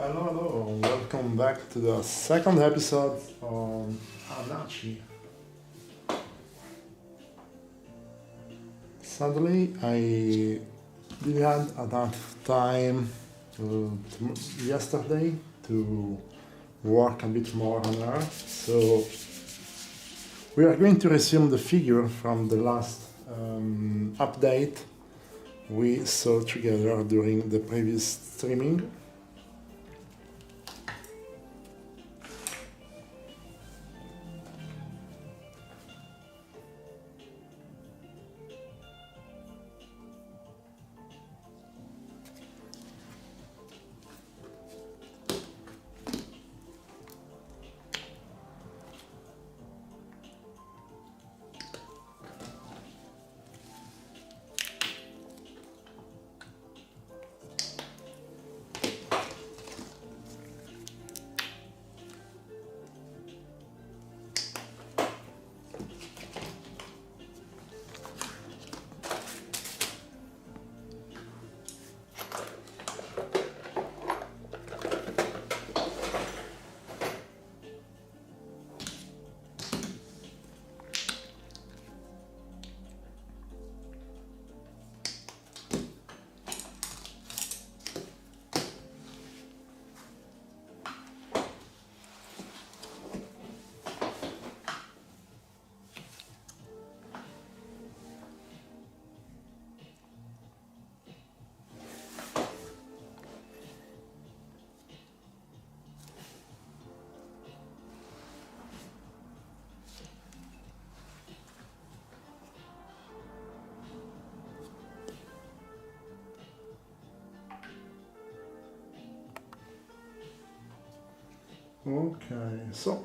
Hello, hello, welcome back to the second episode on Hanachi. Sadly, I didn't have enough time yesterday to work a bit more on her, so we are going to resume the figure from the last update we saw together during the previous streaming. Okay, so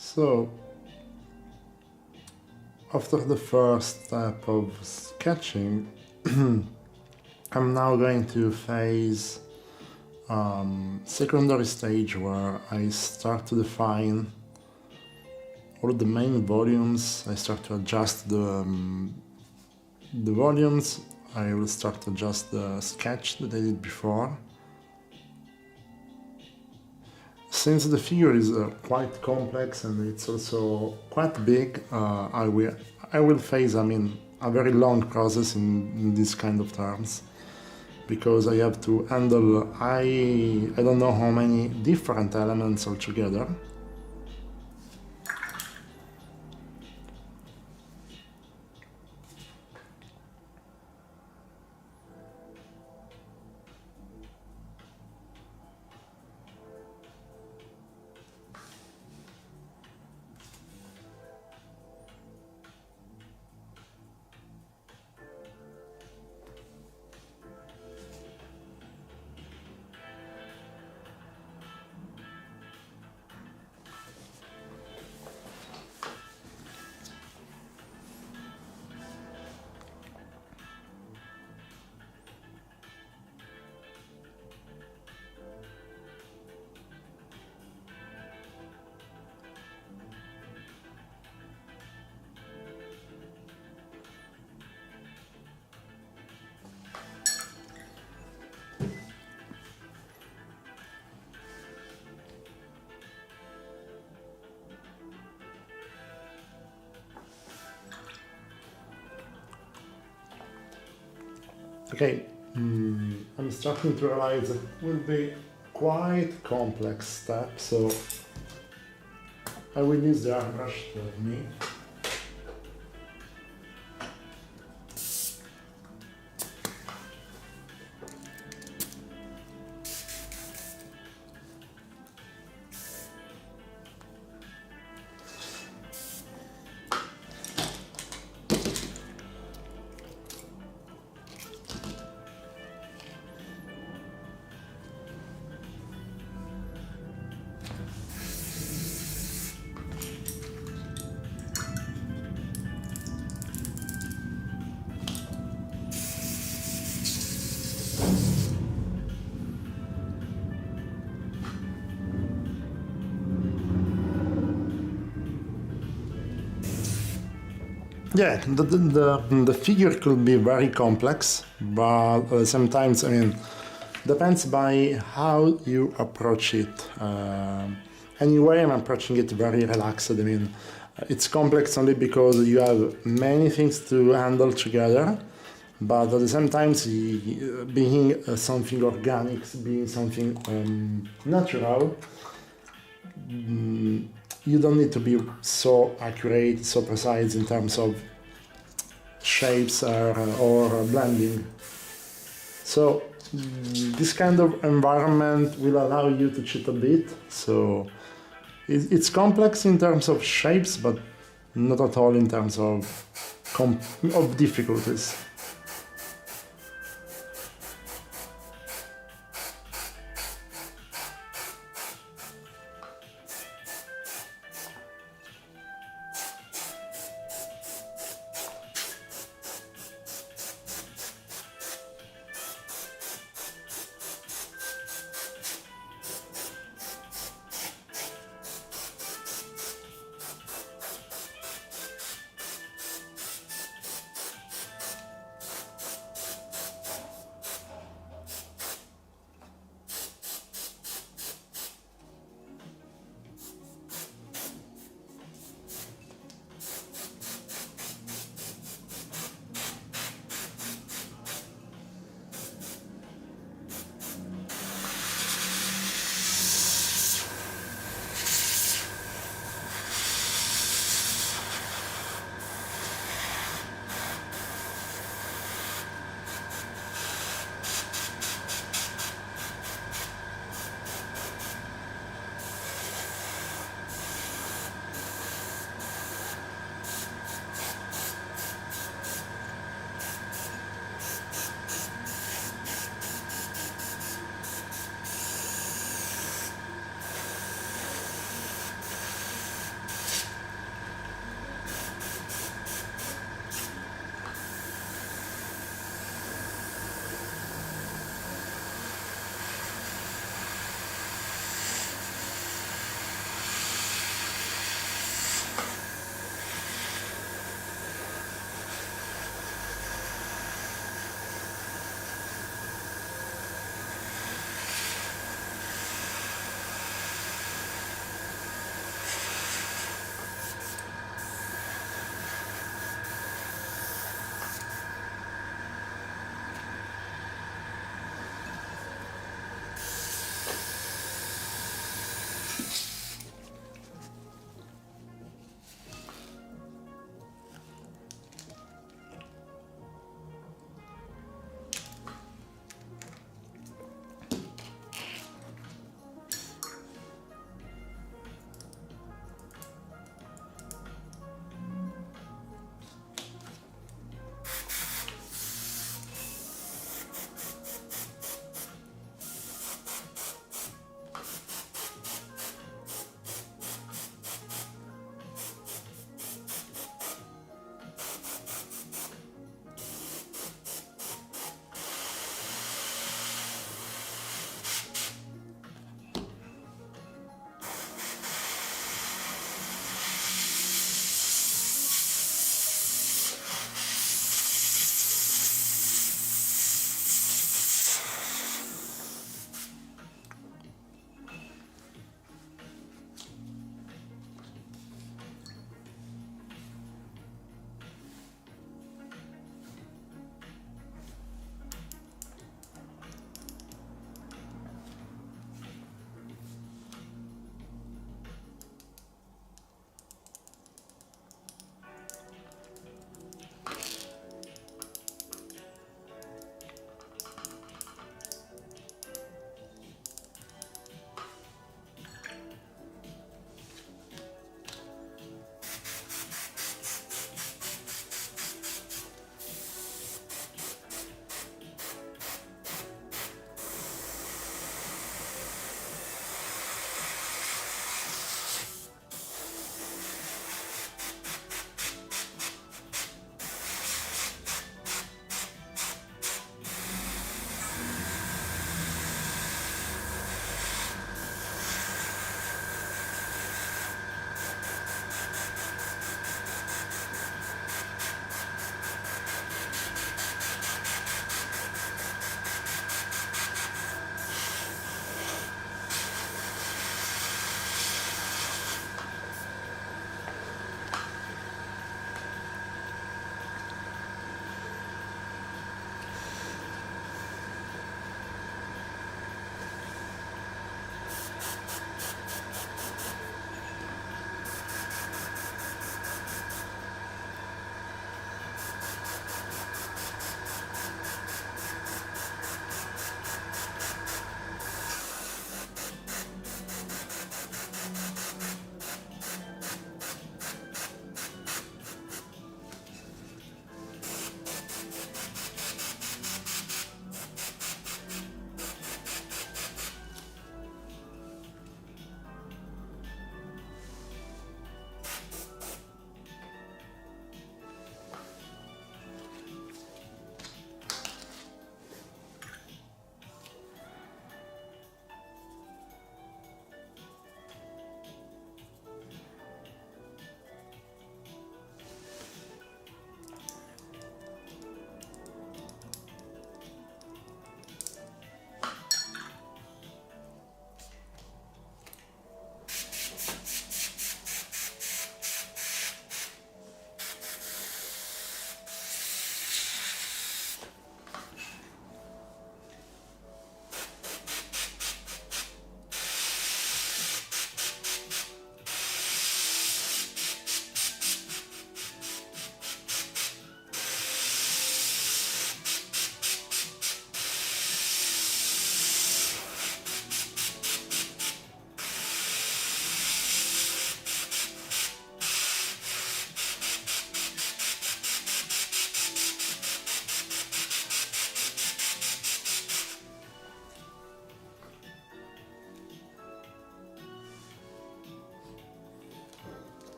So, after the first step of sketching, I'm now going to face secondary stage where I start to define all the main volumes. I start to adjust the volumes. I will start to adjust the sketch that I did before. Since the figure is quite complex and it's also quite big, I will face, a very long process in this kind of terms, because I have to handle, I don't know how many different elements altogether. Okay, I'm starting to realize it will be quite complex step, so I will use the airbrush with me. Yeah, the figure could be very complex, but sometimes, I mean, depends by how you approach it. Anyway, I'm approaching it very relaxed. I mean, it's complex only because you have many things to handle together, but at the same time, being something organic, being something natural, you don't need to be so accurate, so precise in terms of shapes or blending. So this kind of environment will allow you to cheat a bit. So it's complex in terms of shapes, but not at all in terms of difficulties.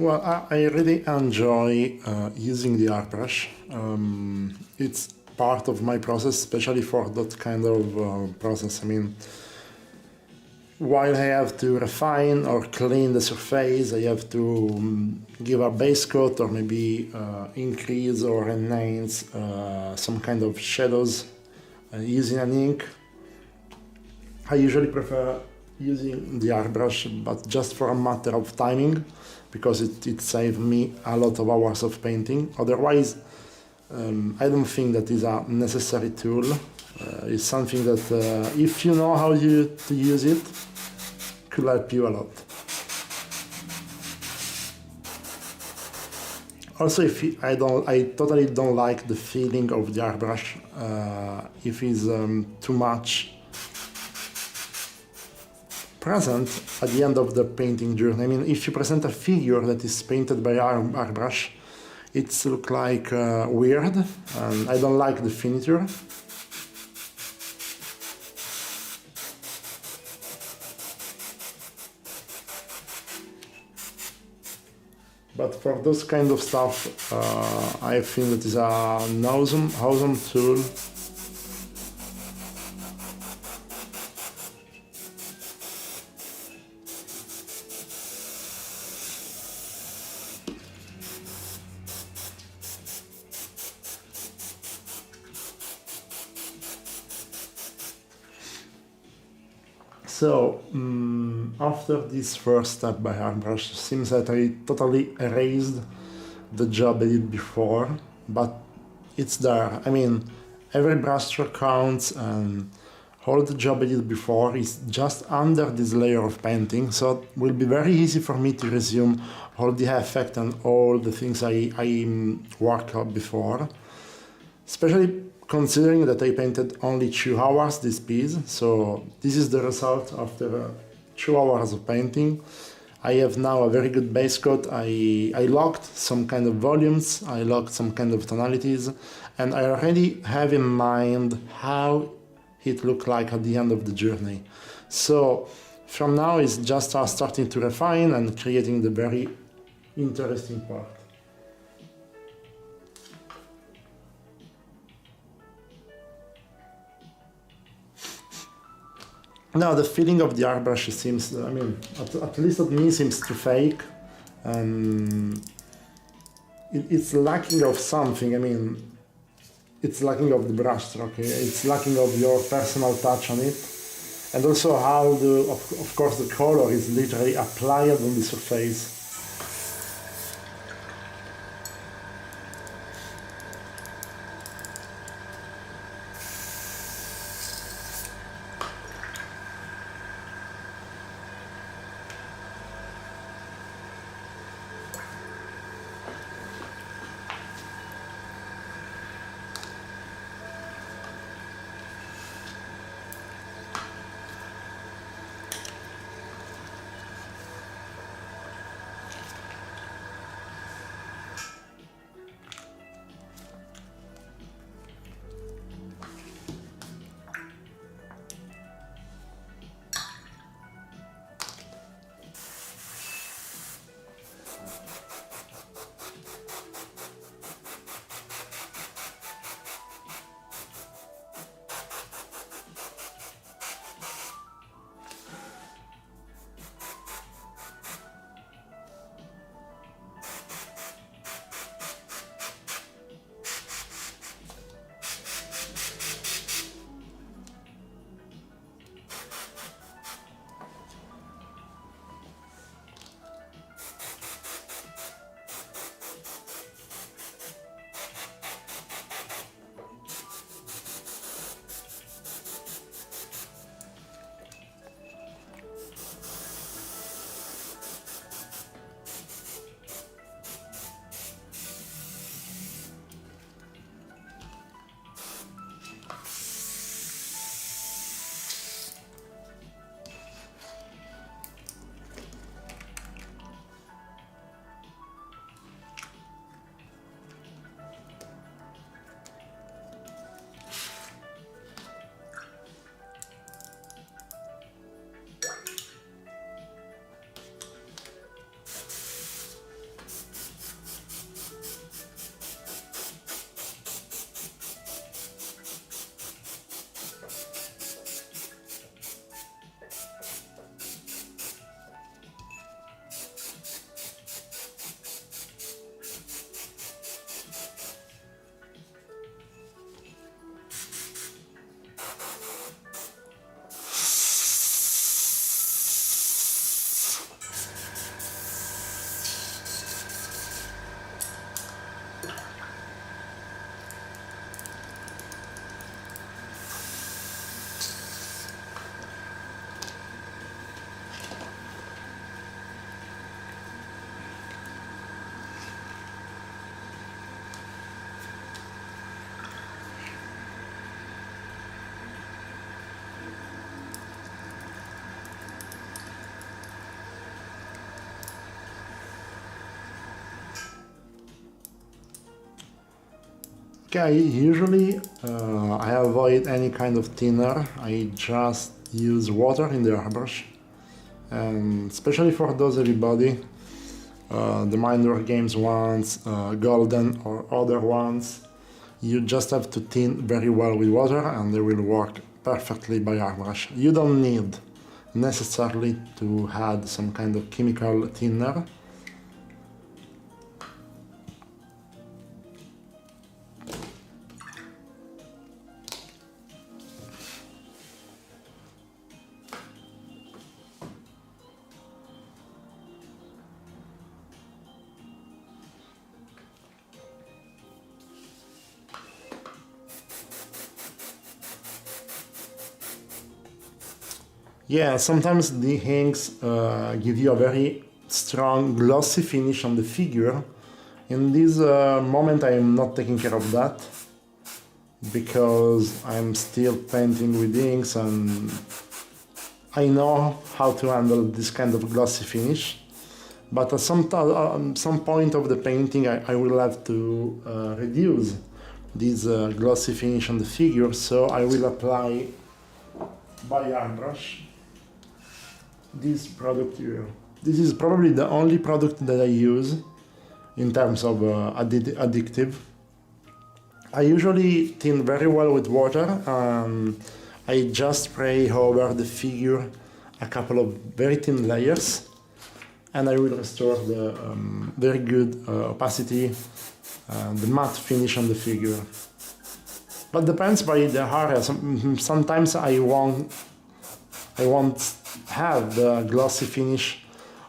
Well, I really enjoy using the airbrush. It's part of my process, especially for that kind of process. I mean, while I have to refine or clean the surface, I have to give a base coat or maybe increase or enhance some kind of shadows using an ink. I usually prefer using the airbrush, but just for a matter of timing, because it saves me a lot of hours of painting. Otherwise, I don't think that is a necessary tool. It's something that if you know how to use it, could help you a lot. Also, I totally don't like the feeling of the airbrush if it's too much present at the end of the painting journey. I mean, if you present a figure that is painted by airbrush, it's look like weird, and I don't like the finiture. But for those kind of stuff, I think that is an awesome tool. So, after this first step by airbrush, it seems that I totally erased the job I did before, but it's there. I mean, every brushstroke counts, and all the job I did before is just under this layer of painting, so it will be very easy for me to resume all the effect and all the things I worked out before. Especially considering that I painted only 2 hours this piece, so this is the result after 2 hours of painting. I have now a very good base coat. I locked some kind of volumes, I locked some kind of tonalities, and I already have in mind how it looked like at the end of the journey. So from now it's just starting to refine and creating the very interesting part. Now the feeling of the airbrush seems, I mean, at least at me, seems too fake. It's lacking of something. I mean, it's lacking of the brushstroke. It's lacking of your personal touch on it, and also how of course the color is literally applied on the surface. Okay, usually I avoid any kind of thinner. I just use water in the airbrush, and especially for those everybody, the Minor Games ones, Golden or other ones, you just have to thin very well with water and they will work perfectly by airbrush. You don't need necessarily to add some kind of chemical thinner. Yeah, sometimes the inks give you a very strong glossy finish on the figure. In this moment I am not taking care of that because I'm still painting with inks and I know how to handle this kind of glossy finish. But at some point of the painting I will have to reduce this glossy finish on the figure, so I will apply by airbrush this product here. This is probably the only product that I use in terms of addictive. I usually thin very well with water. I just spray over the figure a couple of very thin layers and I will restore the very good opacity and the matte finish on the figure. But depends by the area. Sometimes I won't have the glossy finish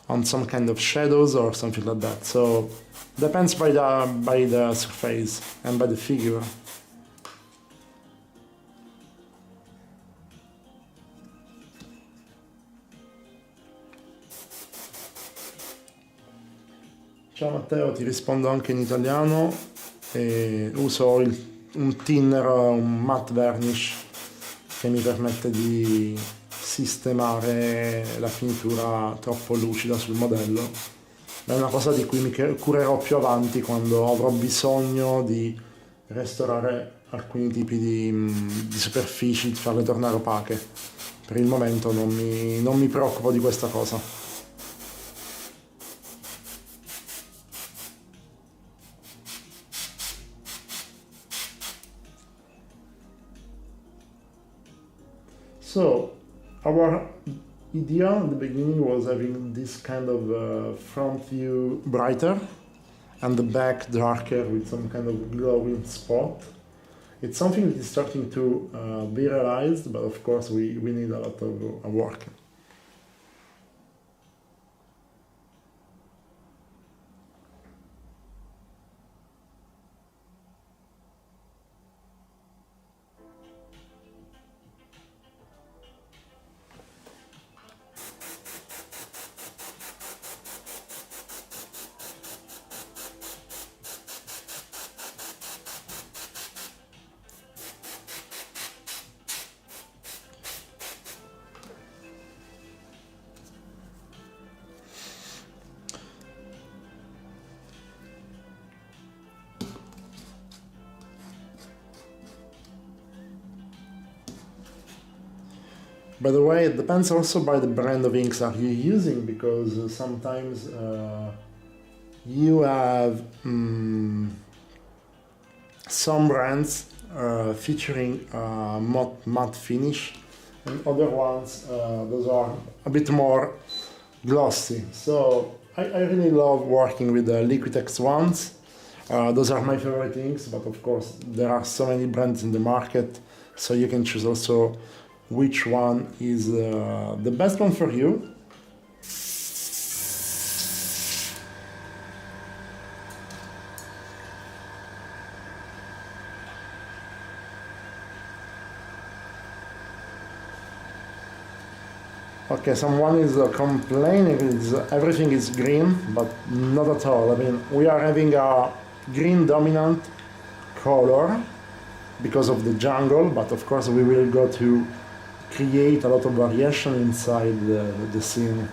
on some kind of shadows or something like that. So depends by the surface and by the figure. Ciao Matteo, ti rispondo anche in italiano e uso un thinner, un matte varnish che mi permette di sistemare la finitura troppo lucida sul modello. È una cosa di cui mi curerò più avanti quando avrò bisogno di restaurare alcuni tipi di superfici, di farle tornare opache. Per il momento non mi preoccupo di questa cosa. So, our idea in the beginning was having this kind of front view brighter and the back darker with some kind of glowing spot. It's something that is starting to be realized, but of course we need a lot of work. By the way, it depends also by the brand of inks are you using, because sometimes you have some brands featuring matte finish, and other ones those are a bit more glossy. So I really love working with the Liquitex ones. Those are my favorite inks, but of course there are so many brands in the market, so you can choose also which one is the best one for you. Okay, someone is complaining everything is green, but not at all. I mean, we are having a green dominant color because of the jungle, but of course we will go to create a lot of variation inside the scene.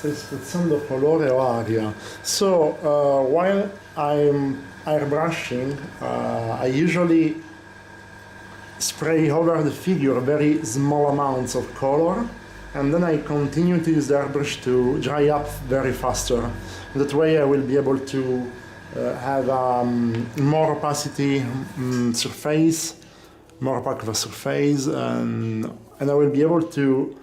stai spruzzando colore o aria. So while I'm airbrushing, I usually spray over the figure very small amounts of color, and then I continue to use the airbrush to dry up very faster. That way I will be able to have more opacity surface, more opaque of a surface, and I will be able to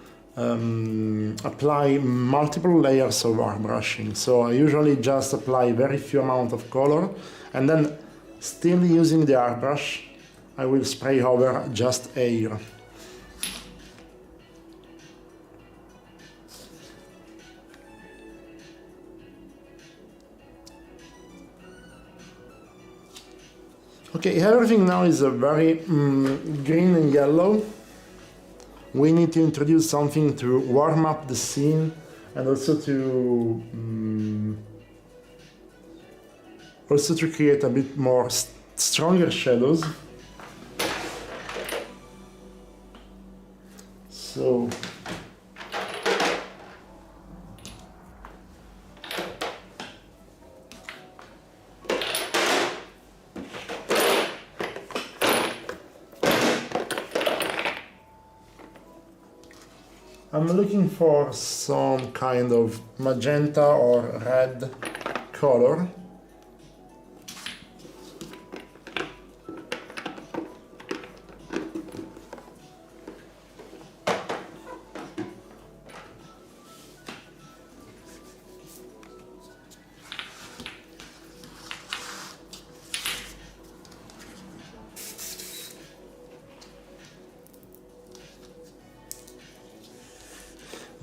apply multiple layers of airbrushing. So I usually just apply very few amount of color, and then still using the airbrush, I will spray over just air. Okay, everything now is very green and yellow. We need to introduce something to warm up the scene and also to create a bit more stronger shadows. So I'm looking for some kind of magenta or red color.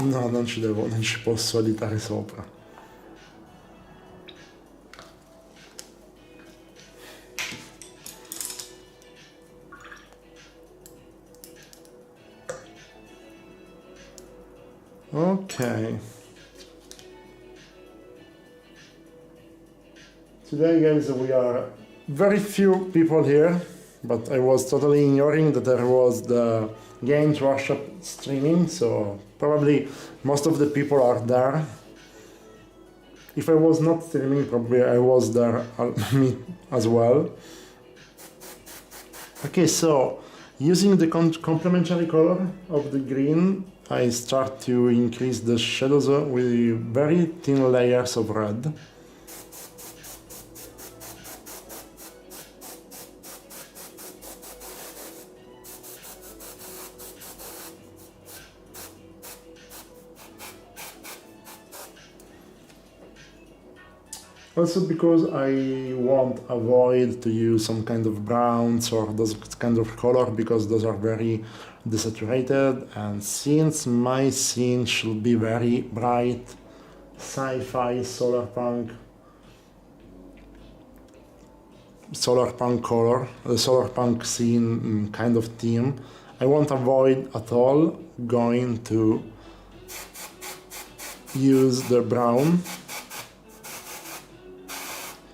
No, non ci posso alitare sopra. Okay. Today, guys, we are very few people here, but I was totally ignoring that there was the Games Workshop streaming, so probably most of the people are there. If I was not streaming, probably I was there me as well. Okay, so using the complementary color of the green, I start to increase the shadows with very thin layers of red. Also because I won't avoid to use some kind of browns or those kind of color, because those are very desaturated, and since my scene should be very bright, sci-fi, solar punk color, the solar punk scene kind of theme, I won't avoid at all going to use the brown.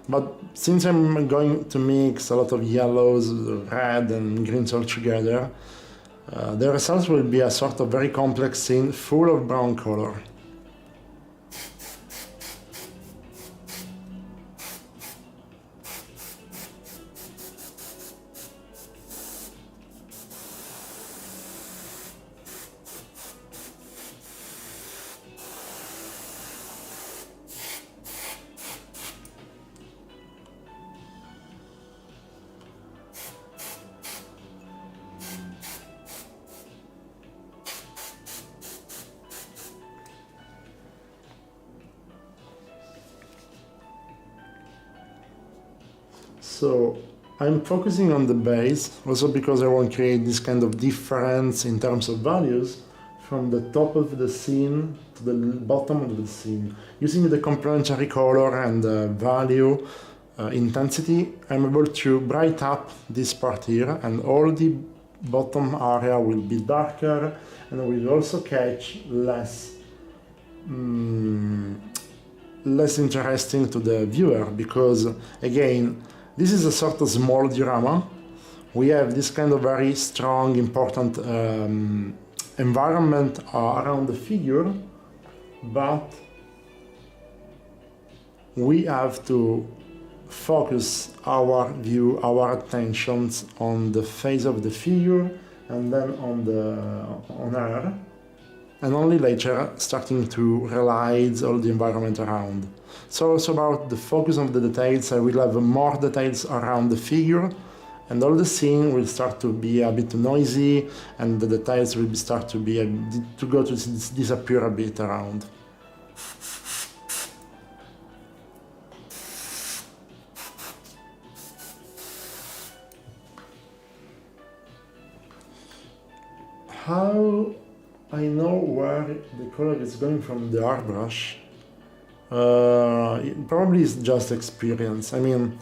But since I'm going to mix a lot of yellows, red and greens all together, the result will be a sort of very complex scene full of brown color. So I'm focusing on the base, also because I want to create this kind of difference in terms of values from the top of the scene to the bottom of the scene. Using the complementary color and the value intensity, I'm able to bright up this part here, and all the bottom area will be darker, and will also catch less interesting to the viewer, because again, this is a sort of small diorama. We have this kind of very strong, important environment around the figure, but we have to focus our view, our attentions on the face of the figure and then on her, and only later starting to realize all the environment around. So also about the focus on the details, I will have more details around the figure, and all the scene will start to be a bit noisy, and the details will start to be disappear a bit around. How I know where the color is going from the airbrush? It probably is just experience. I mean,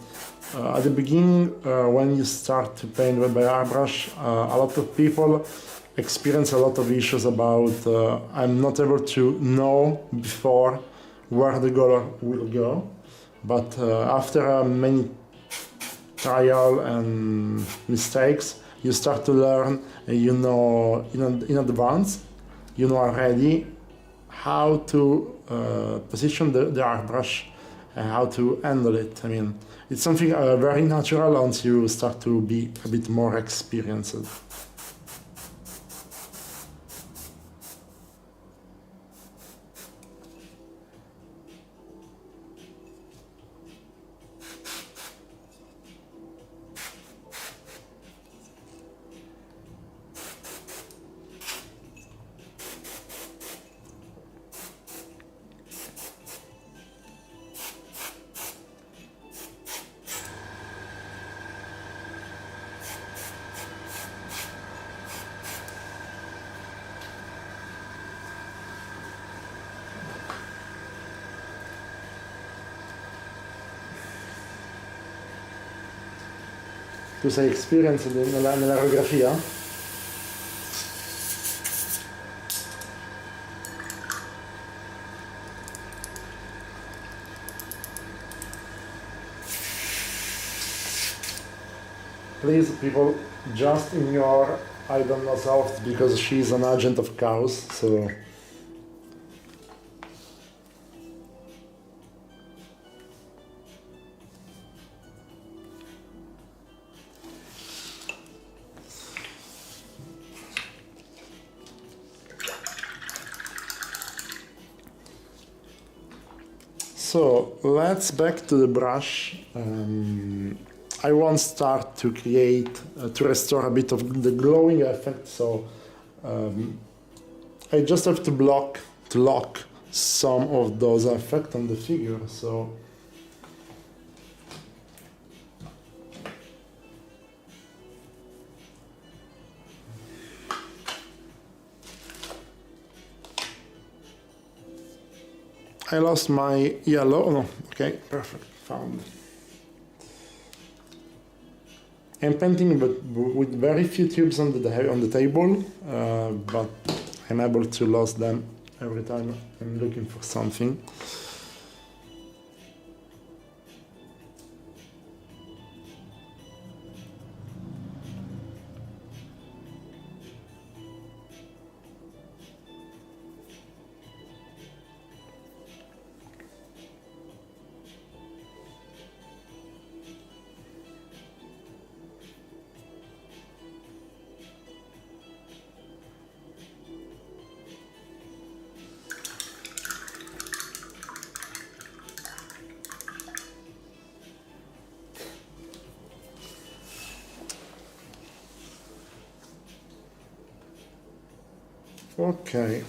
at the beginning, when you start to paint by airbrush, a lot of people experience a lot of issues about I'm not able to know before where the color will go. But after many trial and mistakes, you start to learn, you know in advance, you know already how to position the airbrush and how to handle it. I mean, it's something very natural once you start to be a bit more experienced. Tu sei experienced nell'aerografia? Please, people, just ignore I don't know soft because she's an agent of chaos, so... So let's back to the brush. I won't start to create, to restore a bit of the glowing effect, so I just have to lock some of those effects on the figure, so I lost my yellow. Oh, no, okay, perfect, found. I'm painting but with very few tubes on the table, but I'm able to lose them every time I'm looking for something. Okay.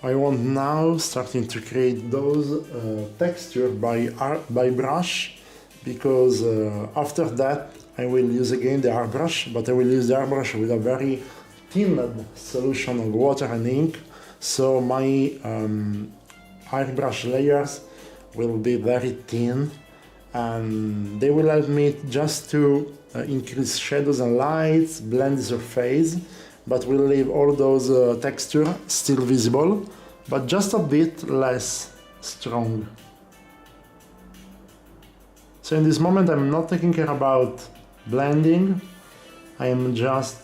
I want now starting to create those texture by brush, because after that I will use again the airbrush, but I will use the airbrush with a very thin solution of water and ink, so my airbrush layers will be very thin, and they will help me just to increase shadows and lights, blend the surface, but will leave all those texture still visible, but just a bit less strong. So in this moment I'm not taking care about blending, I am just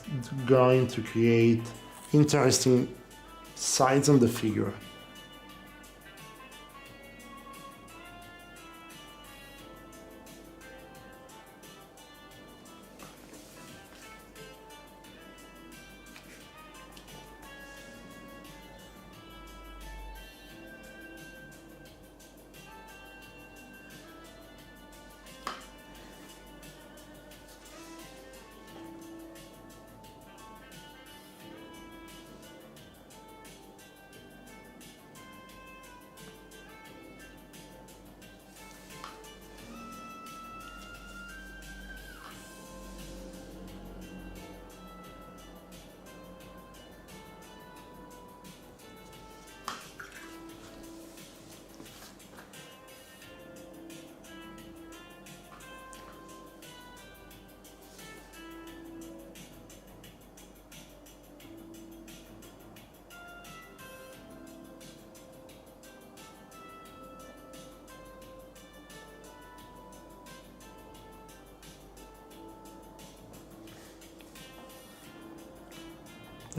going to create interesting sides on the figure.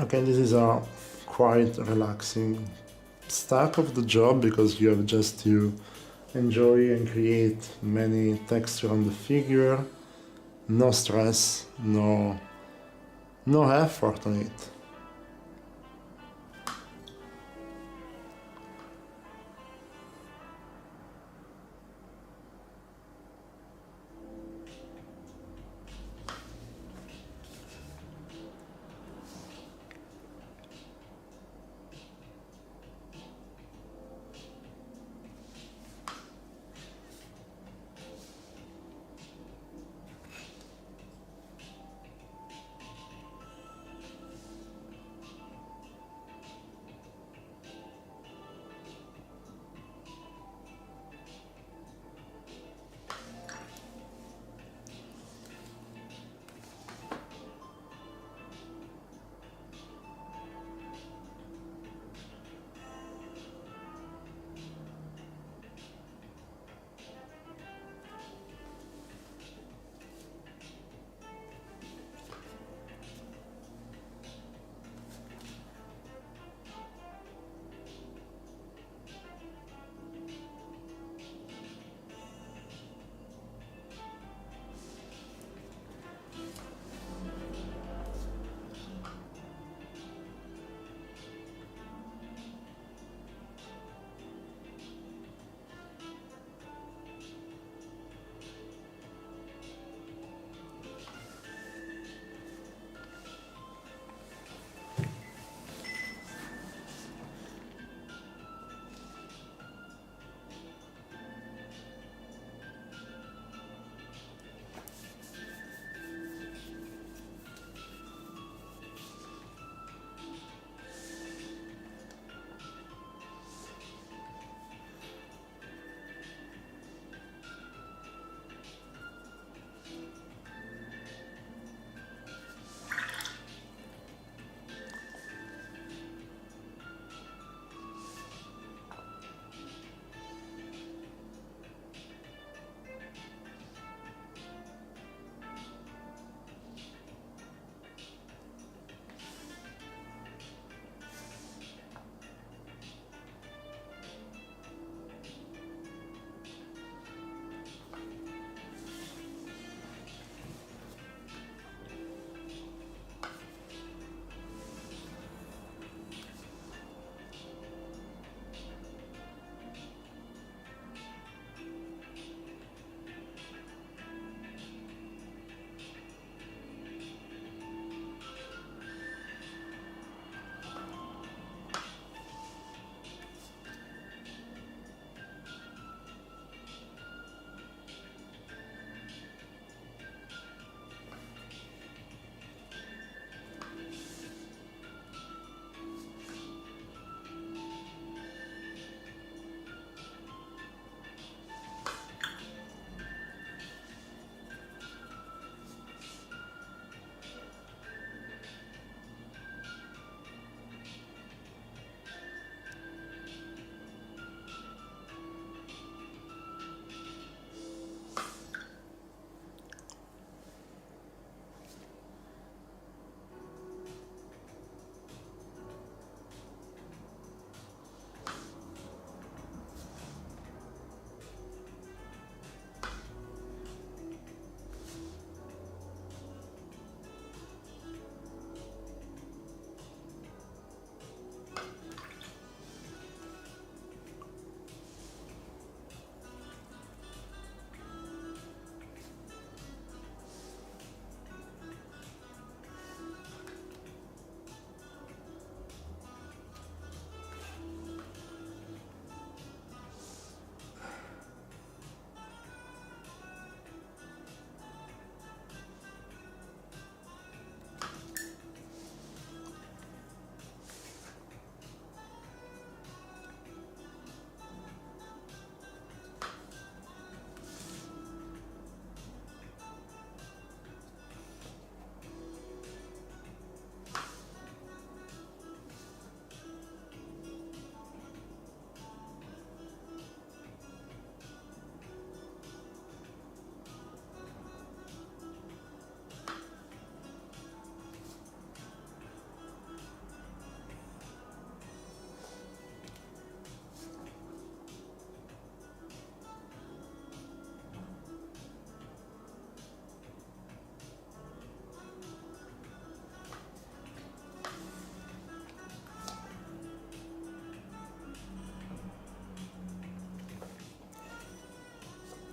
Okay, this is a quite relaxing step of the job, because you have just to enjoy and create many texture on the figure, no stress, no effort on it.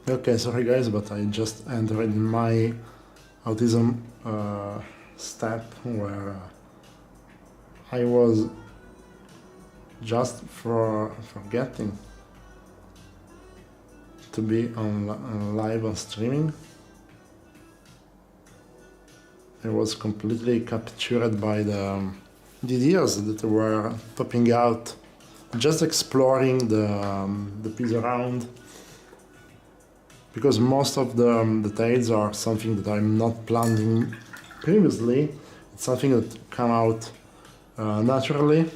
Okay, sorry guys, but I just entered in my autism step where I was just forgetting to be on live on streaming. I was completely captured by the ideas that were popping out, just exploring the piece around, because most of the details are something that I'm not planning previously. It's something that come out naturally.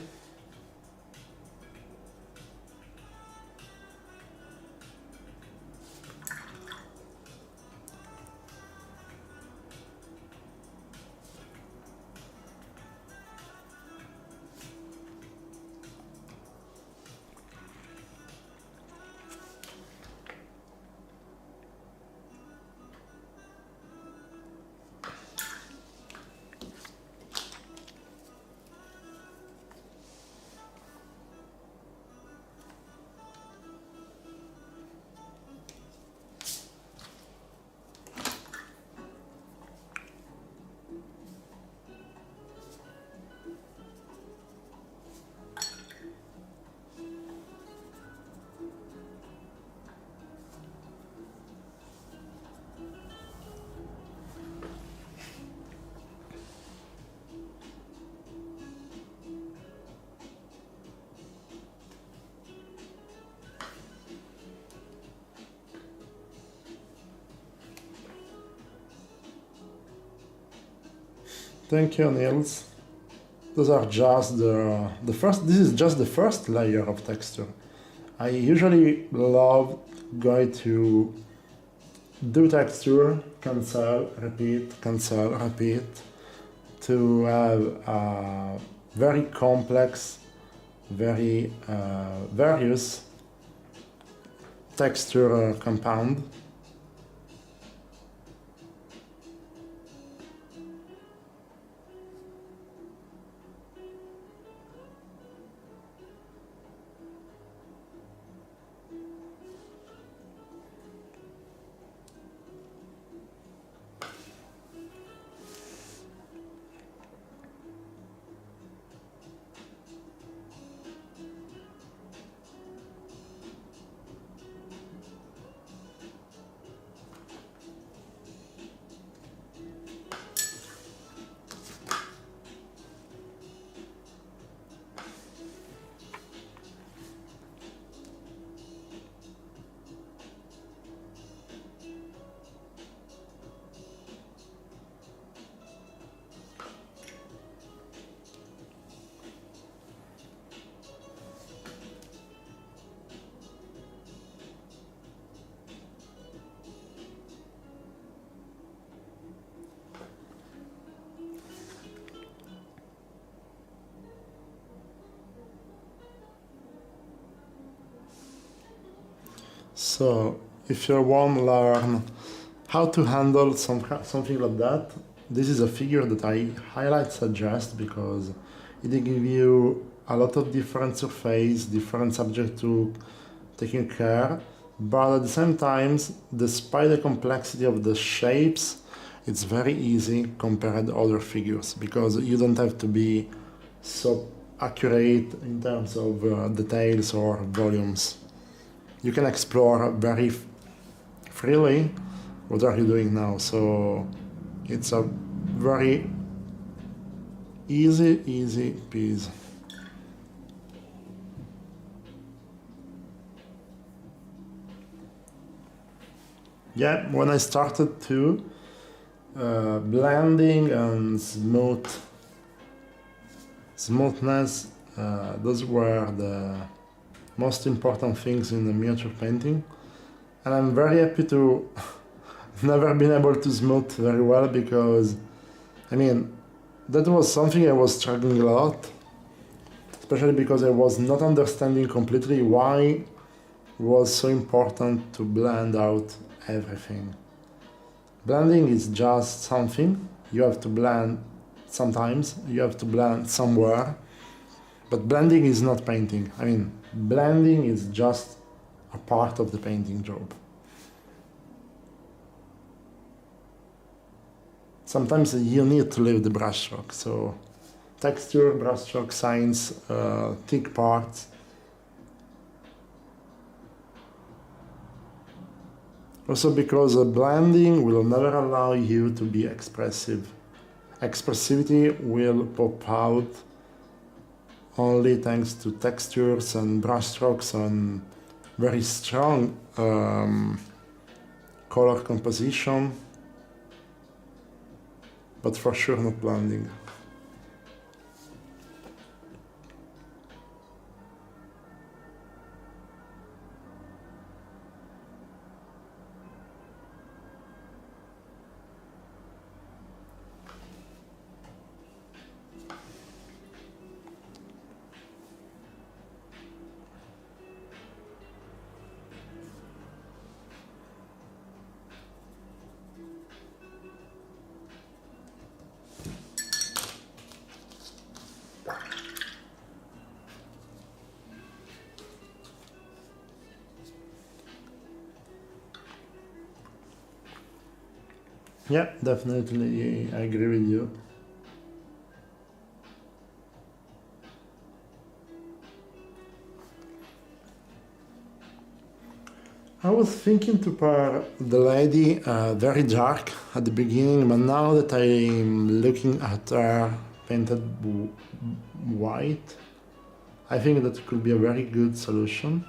Thank you, Niels. Those are just the first. This is just the first layer of texture. I usually love going to do texture, cancel, repeat, to have a very complex, very various texture compound. So, if you want to learn how to handle something like that, this is a figure that I highly suggest because it will give you a lot of different surface, different subject to taking care, but at the same time, despite the complexity of the shapes, it's very easy compared to other figures because you don't have to be so accurate in terms of details or volumes. You can explore very freely. What are you doing now? So it's a very easy piece. Yeah, when I started to blending and smoothness, those were the most important things in the miniature painting, and I'm very happy to never been able to smooth very well because I mean that was something I was struggling a lot, especially because I was not understanding completely why it was so important to blend out everything. Blending is just something you have to blend sometimes, you have to blend somewhere, but blending is not painting. I mean, blending is just a part of the painting job. sometimes you need to leave the brushstroke. So texture, brushstroke, signs, thick parts. Also because blending will never allow you to be expressive. Expressivity will pop out only thanks to textures and brushstrokes and very strong color composition, but for sure not blending. Yeah, definitely, I agree with you. I was thinking to pair the lady very dark at the beginning, but now that I'm looking at her painted white, I think that could be a very good solution.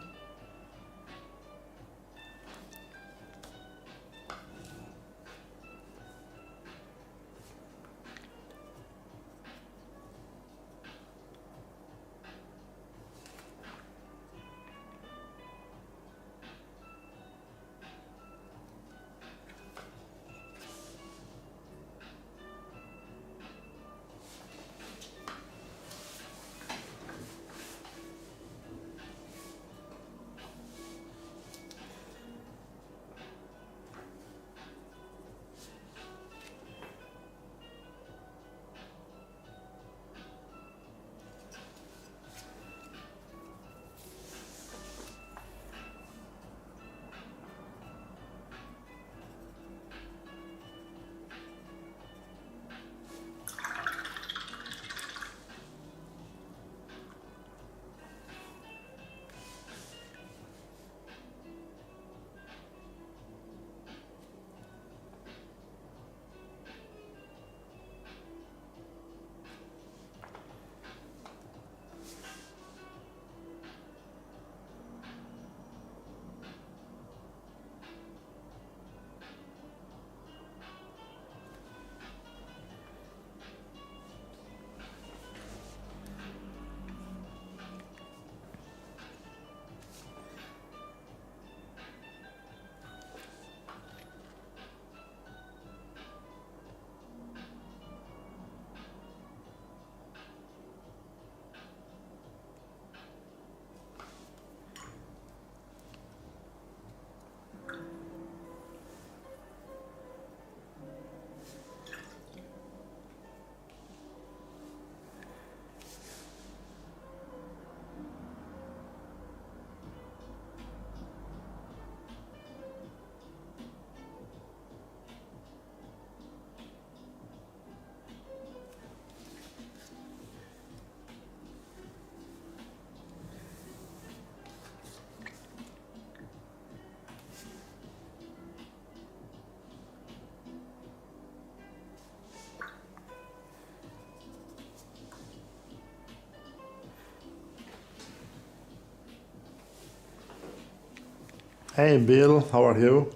Hey Bill, how are you?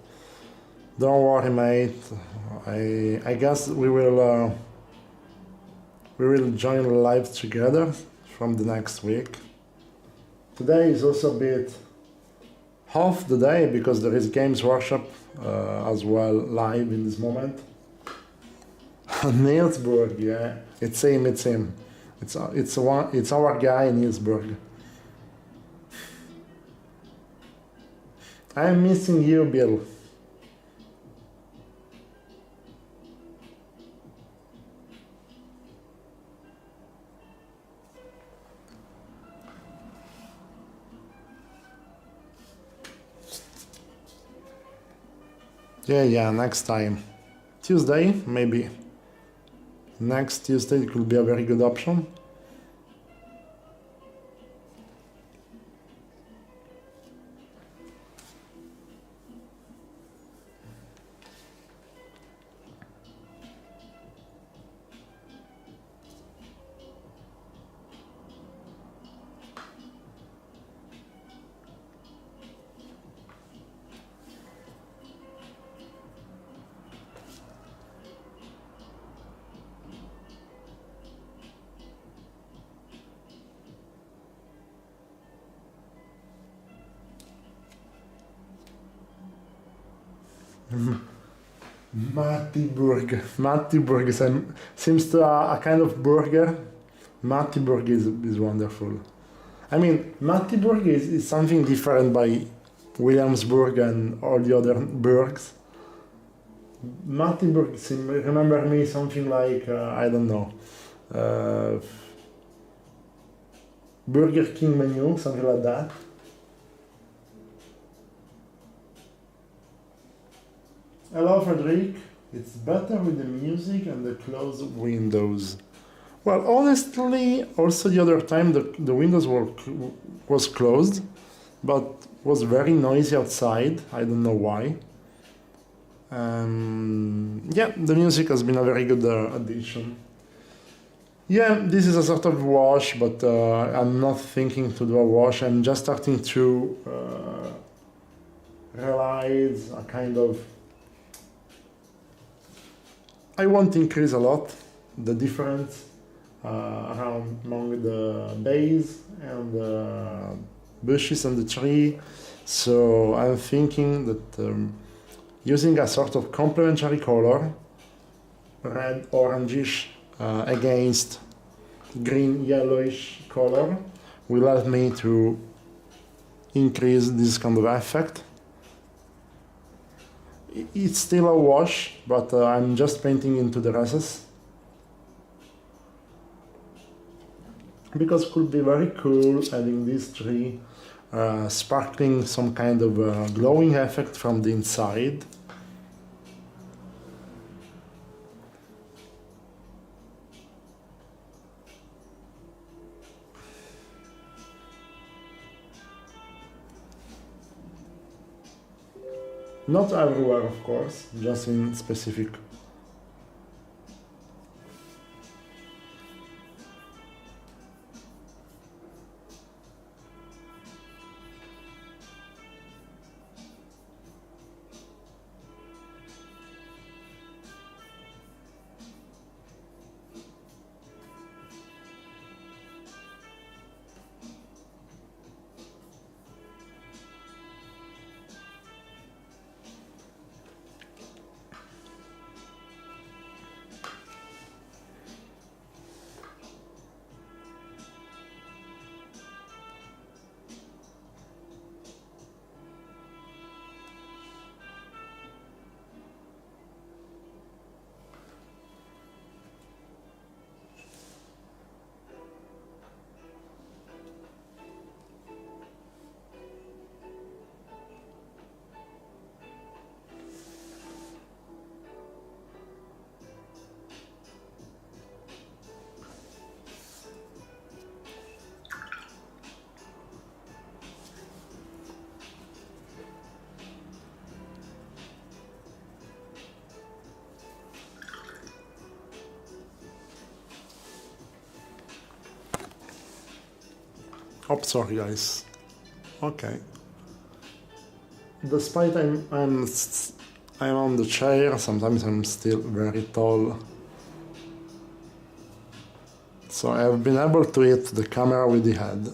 Don't worry, mate. I guess we will join live together from the next week. Today is also a bit half the day because there is Games Workshop as well live in this moment. Nielsburg, yeah, it's him. It's our guy Nielsburg. I'm missing you, Bill. Yeah, next time. Tuesday, maybe. next Tuesday it could be a very good option. Matty Burger seems to a kind of burger. Matty Burger is wonderful. I mean, Matty Burger is something different by Williamsburg and all the other burgs. Matty Burger remember me something like, I don't know, Burger King menu, something like that. Hello, Frederic. It's better with the music and the closed windows. Well, honestly, also the other time the windows was closed, but was very noisy outside. I don't know why. Yeah, the music has been a very good addition. Yeah, this is a sort of wash, but I'm not thinking to do a wash. I'm just starting to realize a kind of... I won't increase a lot the difference around among the base and the bushes and the tree. So I'm thinking that using a sort of complementary color, red orangish against green yellowish color, will help me to increase this kind of effect. It's still a wash, but I'm just painting into the recess. Because it could be very cool having this tree sparkling some kind of glowing effect from the inside. Not everywhere, of course, just in specific. Oh, sorry, guys. Okay. Despite I'm on the chair, sometimes I'm still very tall. So I've been able to hit the camera with the head.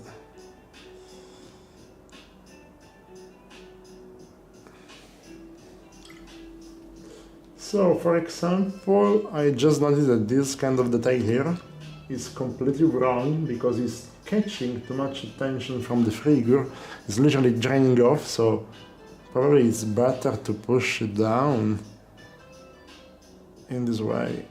So, for example, I just noticed that this kind of detail here is completely wrong because it's catching too much attention from the figure. It's literally draining off, so probably it's better to push it down in this way.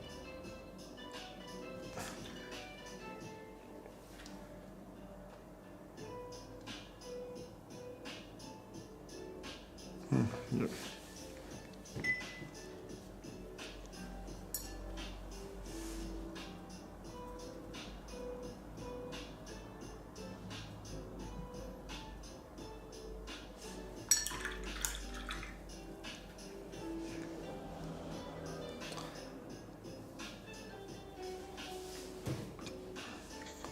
Yeah.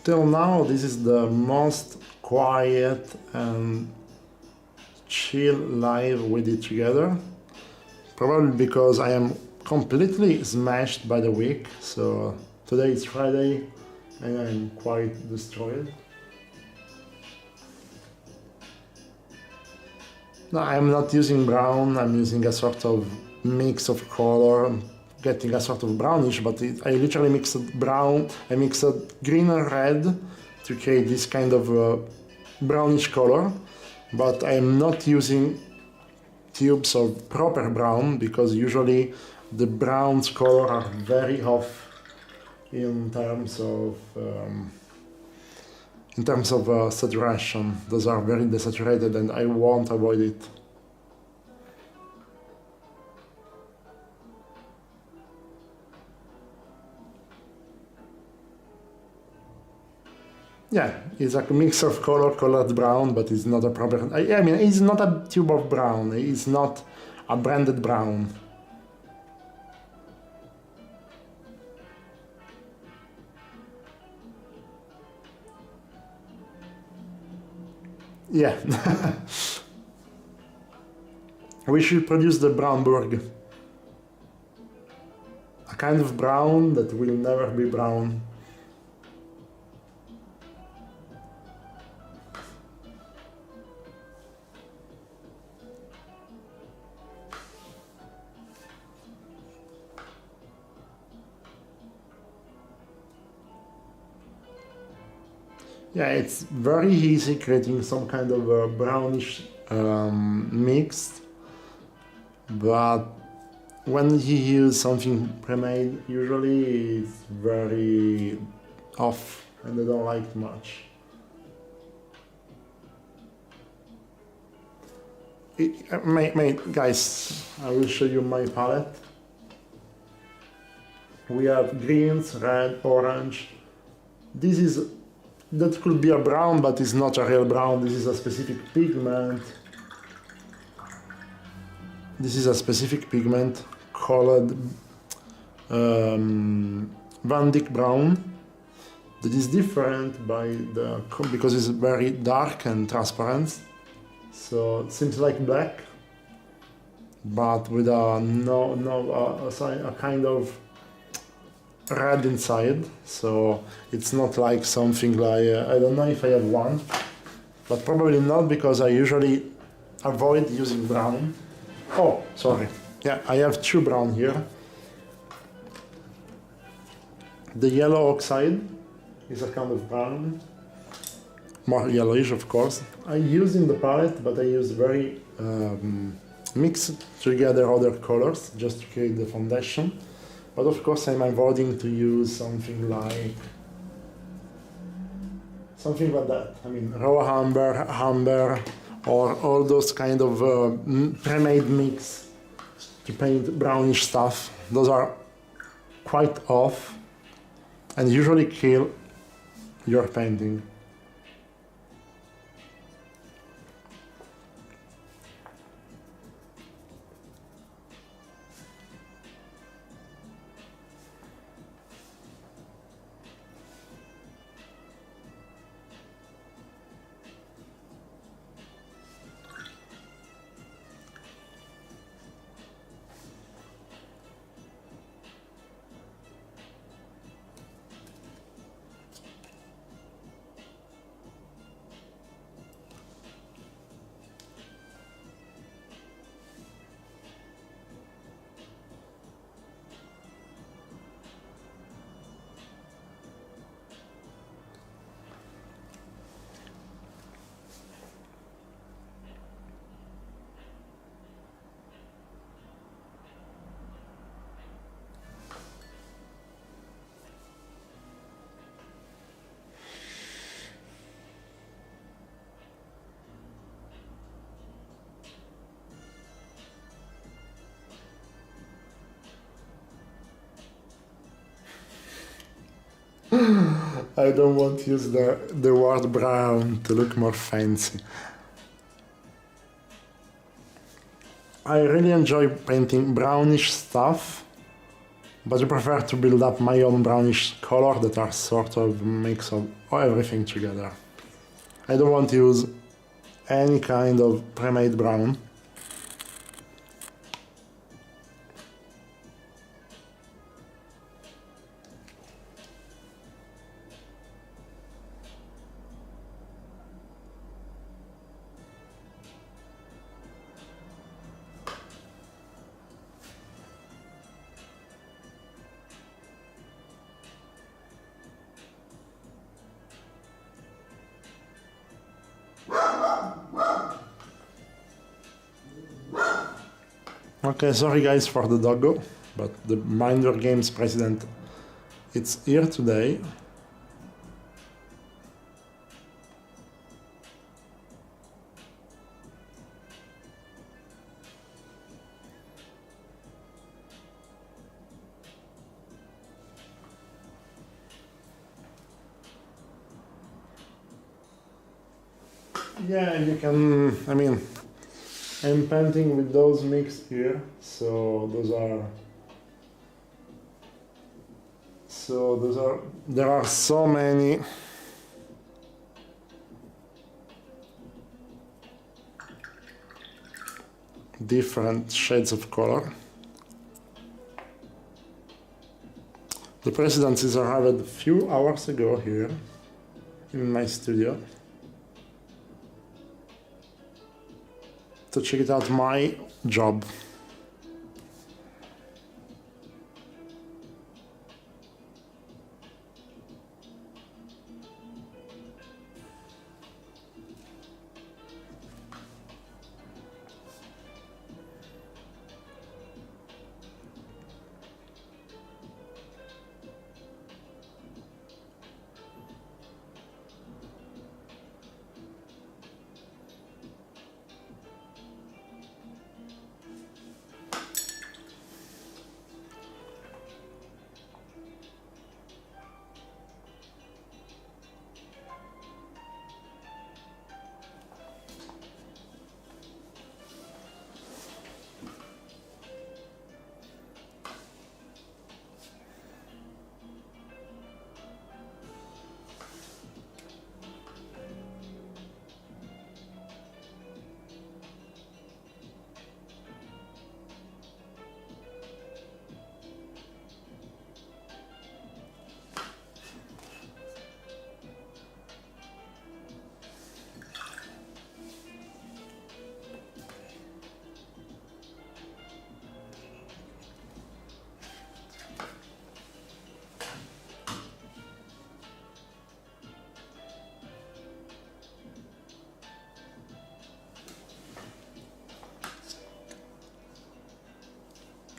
till now, this is the most quiet and chill live we did together. Probably because I am completely smashed by the week, so today is Friday and I'm quite destroyed. No, I'm not using brown, I'm using a sort of mix of color, getting a sort of brownish, but I literally mixed brown, I mixed green and red to create this kind of brownish color, but I'm not using tubes of proper brown because usually the brown's color are very off in terms of saturation. Those are very desaturated and I won't avoid it. Yeah, it's like a mix of colored brown, but it's not a proper. I mean, it's not a tube of brown. It's not a branded brown. Yeah. We should produce the Brownburg. A kind of brown that will never be brown. Yeah, it's very easy creating some kind of a brownish mix, but when you use something pre-made, usually it's very off and I don't like it much. Guys, I will show you my palette. We have greens, red, orange. That could be a brown, but it's not a real brown. This is a specific pigment. This is a specific pigment called Van Dyck Brown. That is different because it's very dark and transparent. So it seems like black, but with a kind of red inside, so it's not like something like I don't know if I have one, but probably not because I usually avoid using brown. Oh, sorry. Yeah, I have two brown here. The yellow oxide is a kind of brown, more yellowish of course. I use in the palette, but I use very mixed together other colors just to create the foundation. But of course I'm avoiding to use something like that. I mean, raw amber, or all those kind of pre-made mix to paint brownish stuff. Those are quite off and usually kill your painting. I don't want to use the word brown to look more fancy. I really enjoy painting brownish stuff, but I prefer to build up my own brownish color that are sort of mix of everything together. I don't want to use any kind of pre-made brown. Okay, sorry guys for the doggo, but the Minder Games president, it's here today. Yeah, you can, I mean, I'm painting with those mixed here, so there are so many different shades of color. The presidencies arrived a few hours ago here in my studio to check it out my job.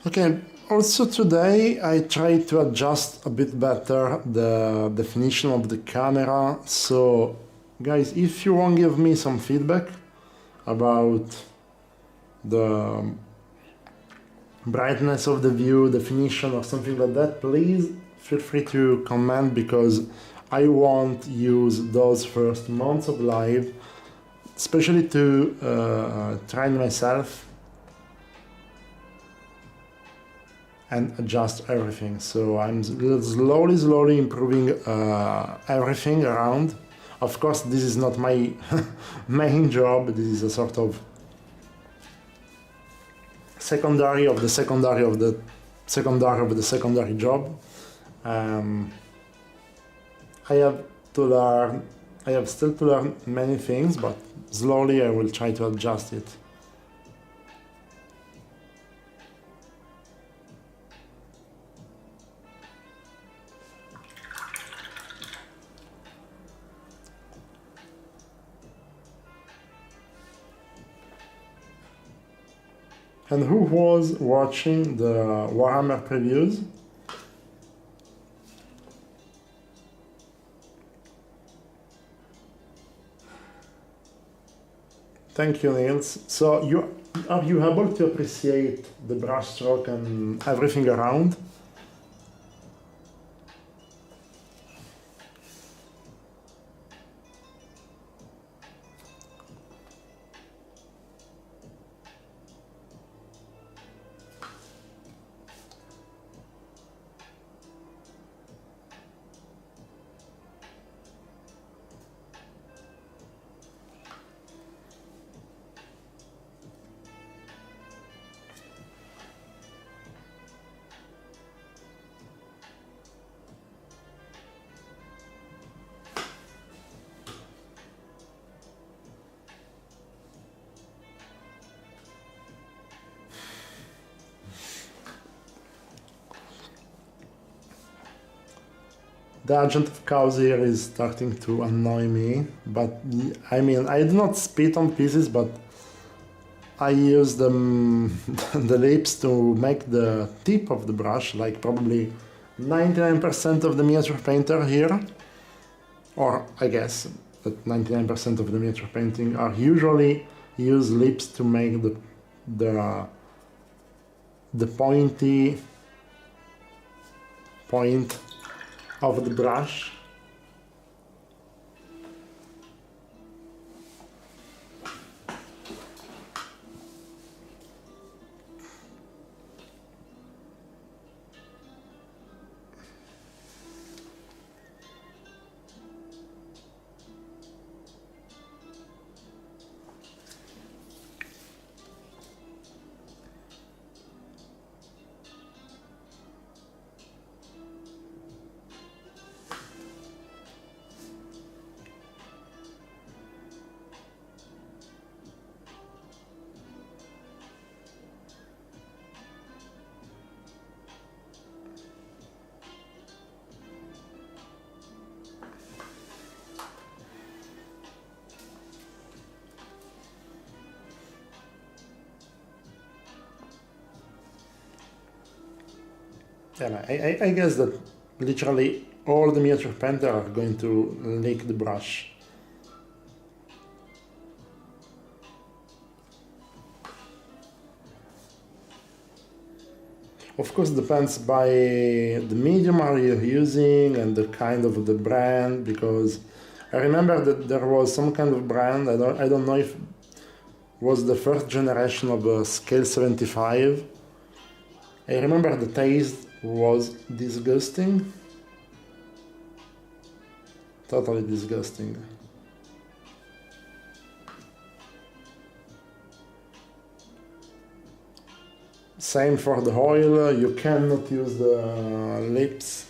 Okay, also today I tried to adjust a bit better the definition of the camera. So guys, if you want to give me some feedback about the brightness of the view, definition or something like that, please feel free to comment, because I won't use those first months of live, especially to train myself and adjust everything. So I'm slowly improving everything around. Of course, this is not my main job. This is a sort of secondary of the secondary of the secondary of the secondary job. I have to learn. I have still to learn many things, but slowly I will try to adjust it. And who was watching the Warhammer previews? Thank you, Niels. So are you able to appreciate the brushstroke and everything around? The agent of chaos here is starting to annoy me, but I mean, I do not spit on pieces, but I use the lips to make the tip of the brush, like probably 99% of the miniature painter here, or I guess that 99% of the miniature painting are usually use lips to make the pointy point of the brush. Yeah, I guess that literally all the miniature painters are going to lick the brush. Of course, depends by the medium are you using and the kind of the brand, because I remember that there was some kind of brand, I don't know if it was the first generation of scale 75. I remember the taste was disgusting. Totally disgusting. Same for the oil, you cannot use the lips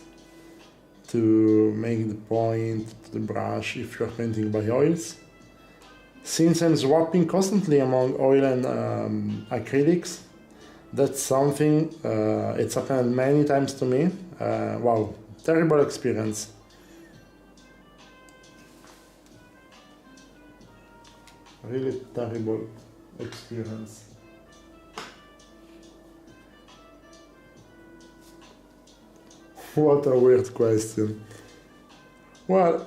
to make the point to the brush if you're painting by oils. Since I'm swapping constantly among oil and acrylics, that's something, it's happened many times to me. Wow, terrible experience. Really terrible experience. What a weird question. Well,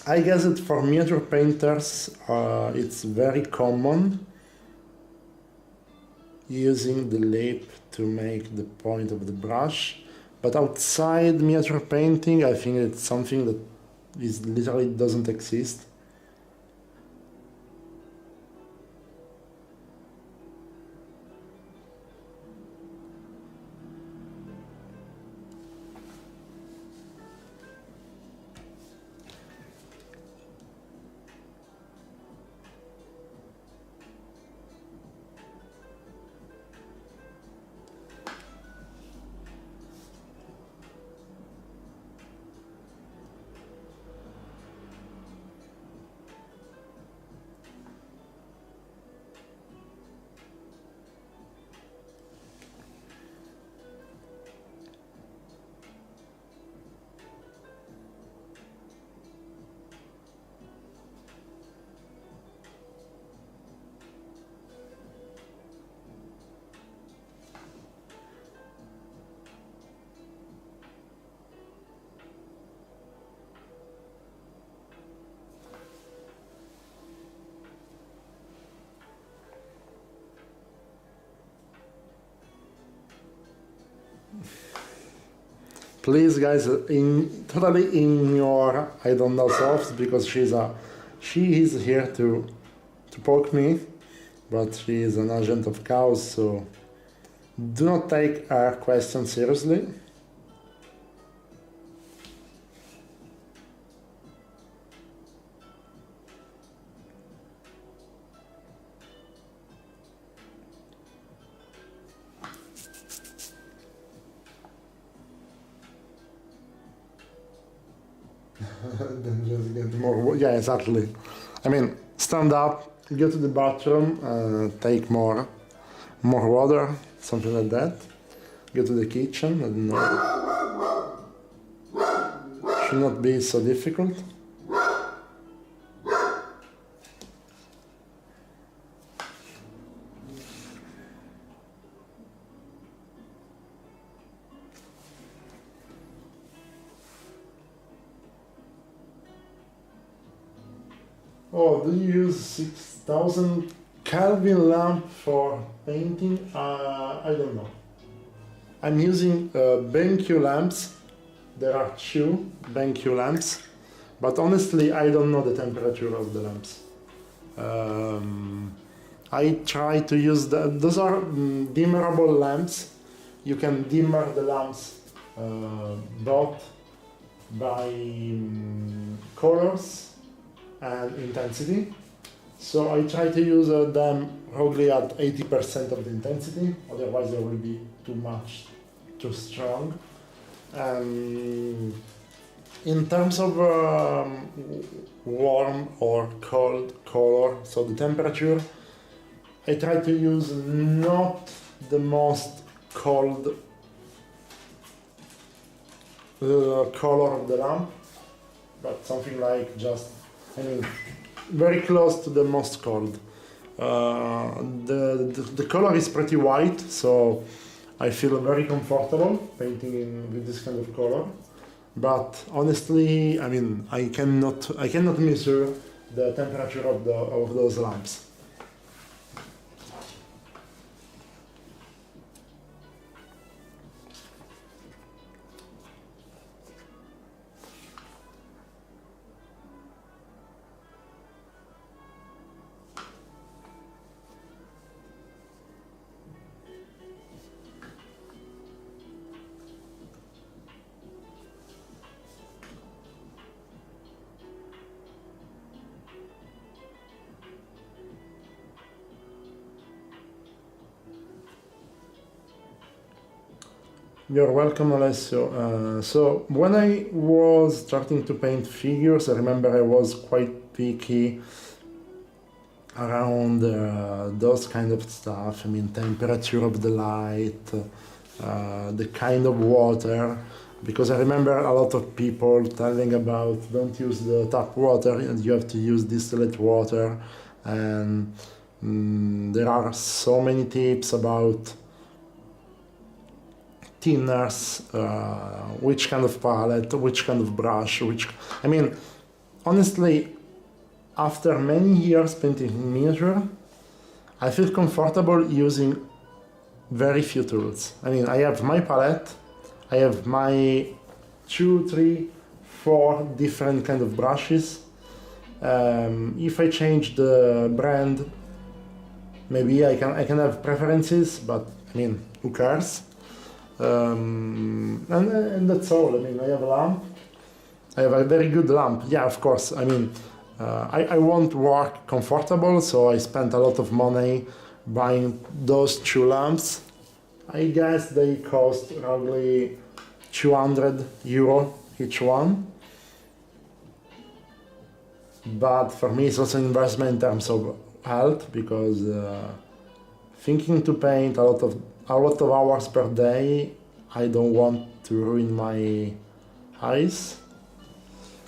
I guess that for miniature painters, it's very common using the lip to make the point of the brush, but outside miniature painting I think it's something that is literally doesn't exist. Please guys, totally ignore I don't know Softs, because she is here to poke me, but she is an agent of chaos, so do not take her question seriously. Then just get more. Yeah, exactly. I mean, stand up, go to the bathroom, take more water, something like that. Go to the kitchen, I don't know. should not be so difficult. Oh, do you use 6000 Kelvin lamp for painting? I don't know. I'm using BenQ lamps. There are two BenQ lamps, but honestly I don't know the temperature of the lamps. I try to use those are dimmerable lamps. You can dimmer the lamps both by colors and intensity. So I try to use them probably at 80% of the intensity, otherwise they will be too strong. In terms of warm or cold color, so the temperature, I try to use not the most cold color of the lamp, but something like just, very close to the most cold. The color is pretty white, so I feel very comfortable painting with this kind of color. But honestly, I cannot measure the temperature of those lamps. You're welcome, Alessio. So when I was starting to paint figures, I remember I was quite picky around those kind of stuff. Temperature of the light, the kind of water, because I remember a lot of people telling about don't use the tap water and you have to use distilled water, and there are so many tips about thinners, which kind of palette, which kind of brush, honestly, after many years painting miniature, I feel comfortable using very few tools. I have my palette, I have my 2, 3, 4 different kind of brushes. If I change the brand, maybe I can have preferences, but who cares? And that's all. I have a lamp. I have a very good lamp. Yeah, of course. I want work comfortable, so I spent a lot of money buying those 2 lamps. I guess they cost roughly €200 each one. But for me, it's also an investment in terms of health, because thinking to paint a lot of hours per day, I don't want to ruin my eyes.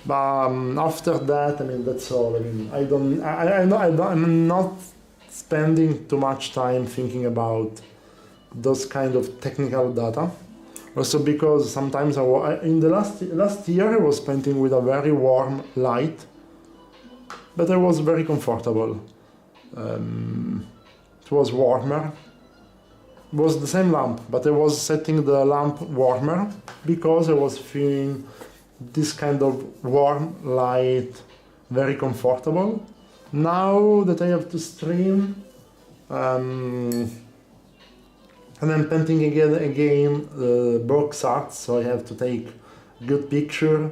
But after that, that's all. I'm not spending too much time thinking about those kind of technical data. Also because sometimes in the last year I was painting with a very warm light, but I was very comfortable. It was warmer. It was the same lamp, but I was setting the lamp warmer because I was feeling this kind of warm light, very comfortable. Now that I have to stream, and I'm painting again box art, so I have to take good picture.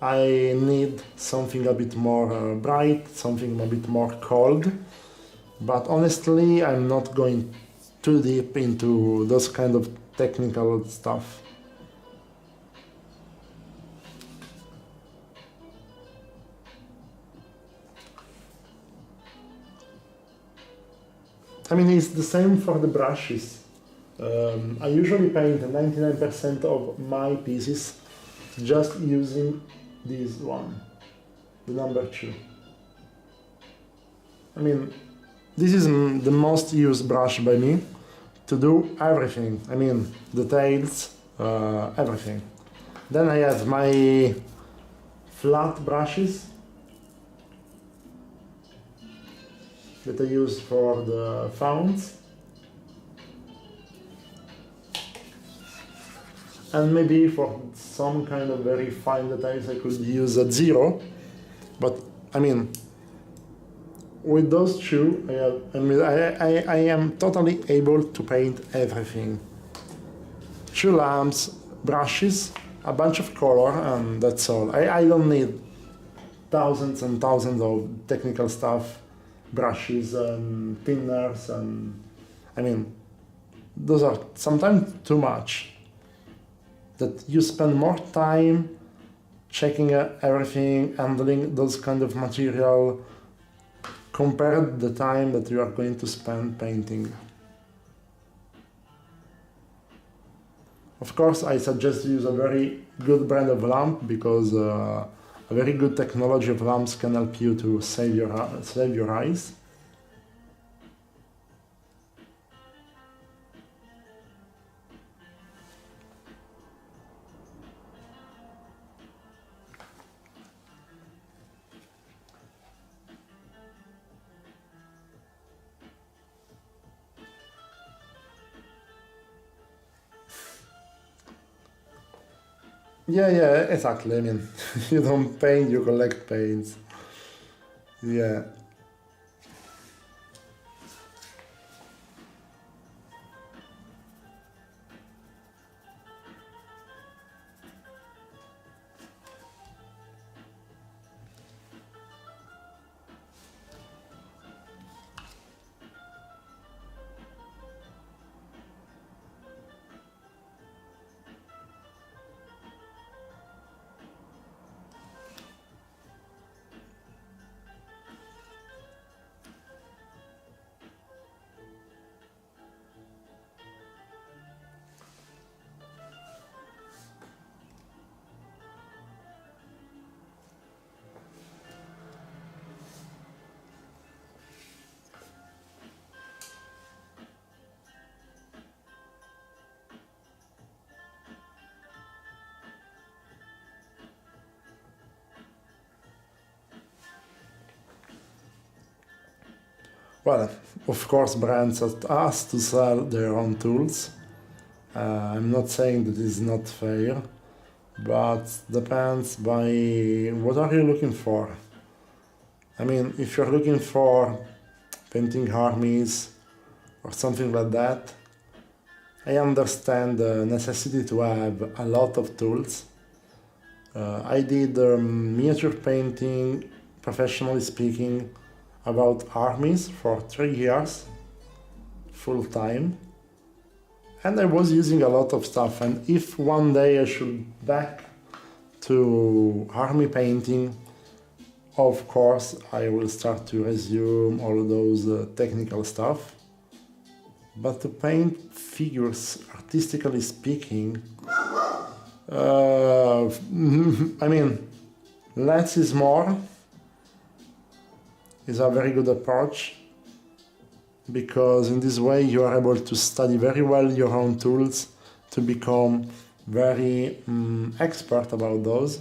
I need something a bit more bright, something a bit more cold. But honestly, I'm not going too deep into those kind of technical stuff. It's the same for the brushes. I usually paint 99% of my pieces just using this one, the number 2. I mean, this is the most used brush by me to do everything. I mean, details, everything. Then I have my flat brushes that I use for the founts. And maybe for some kind of very fine details I could use a 0, but I mean, with those two, I am totally able to paint everything. 2 lamps, brushes, a bunch of color, and that's all. I don't need thousands and thousands of technical stuff, brushes and thinners, and I mean, those are sometimes too much. That you spend more time checking everything, handling those kind of material, compared to the time that you are going to spend painting. Of course, I suggest you use a very good brand of lamp, because a very good technology of lamps can help you to save your eyes. Yeah, exactly. I mean, you don't paint, you collect paints. Yeah. Well, of course, brands has to sell their own tools. I'm not saying that it's not fair, but depends by what are you looking for. I mean, if you're looking for painting armies or something like that, I understand the necessity to have a lot of tools. I did miniature painting, professionally speaking, about armies for 3 years, full time, and I was using a lot of stuff. And if one day I should back to army painting, of course I will start to resume all those technical stuff. But to paint figures, artistically speaking, I mean, less is more is a very good approach, because in this way you are able to study very well your own tools to become very expert about those.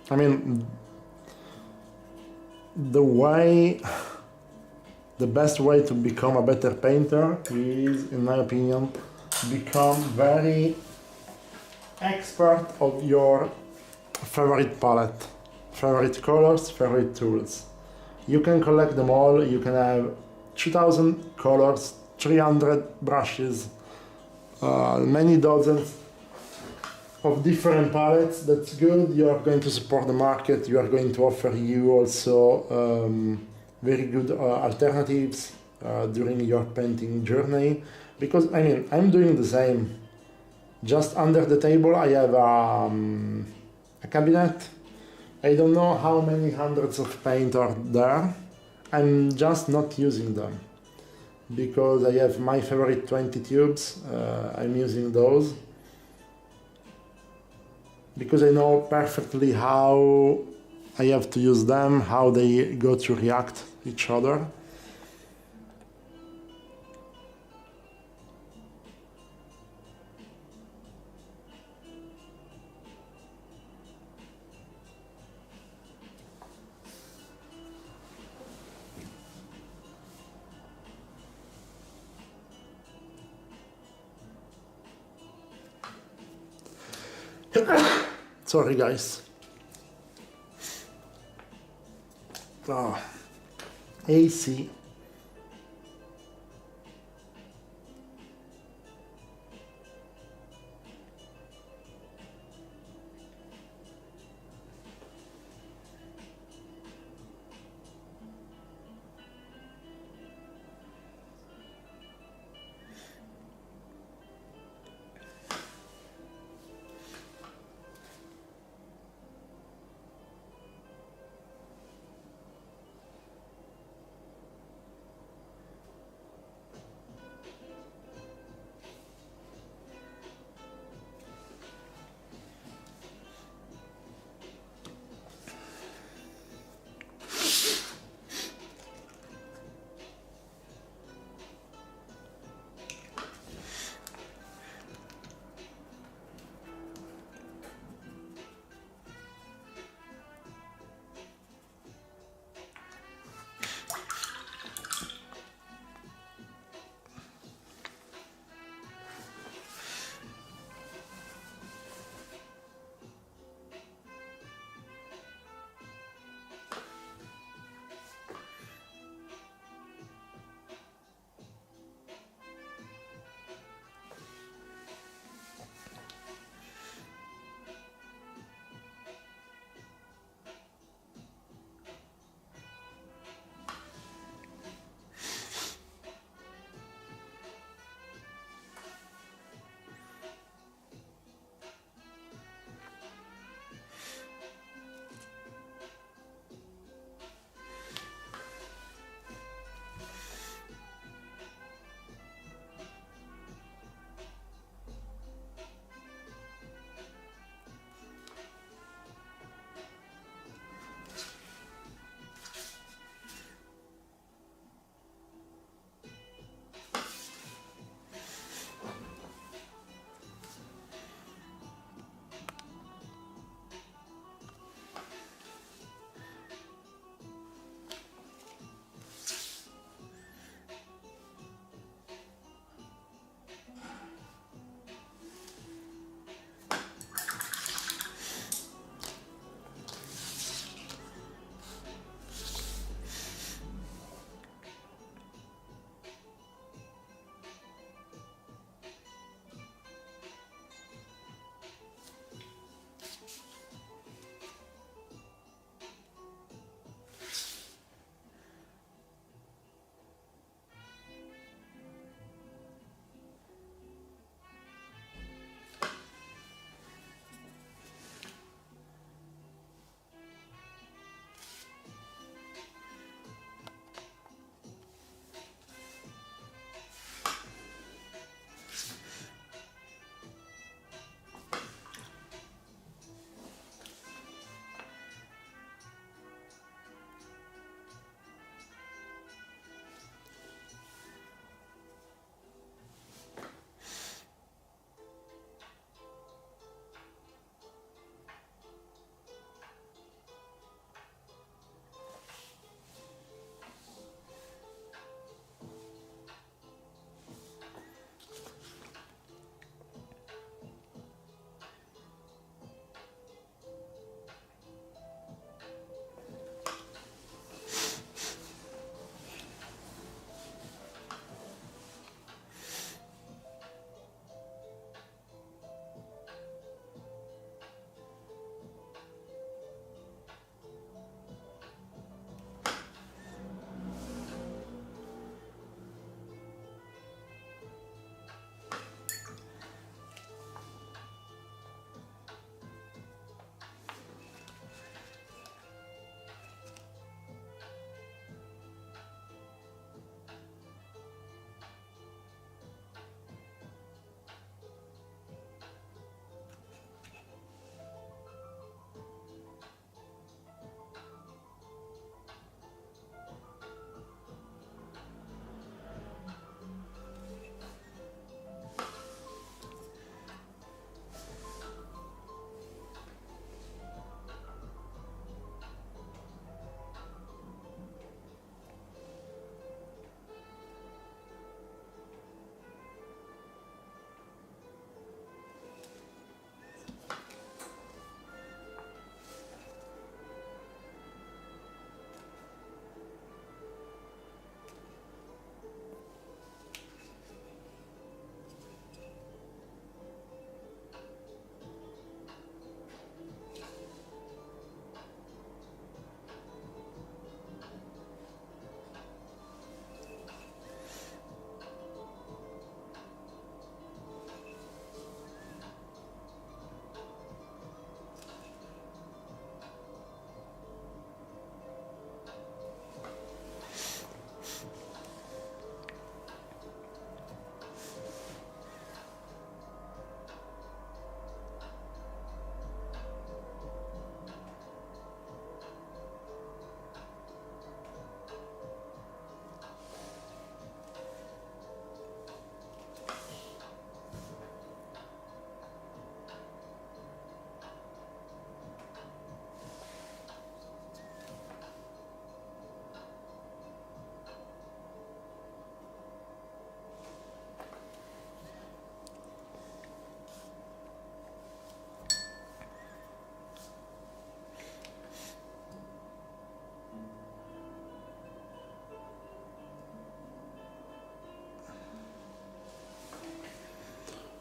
I mean, the way, the best way to become a better painter is, in my opinion, become very expert of your favorite palette, favorite colors, favorite tools. You can collect them all, you can have 2000 colors, 300 brushes, many dozens of different palettes. That's good. You are going to support the market, you are going to offer you also very good alternatives during your painting journey, because I mean, I'm doing the same. Just under the table I have a cabinet. I don't know how many hundreds of paint are there. I'm just not using them because I have my favorite 20 tubes. I'm using those because I know perfectly how I have to use them, how they go to react each other. Sorry guys. Oh. AC.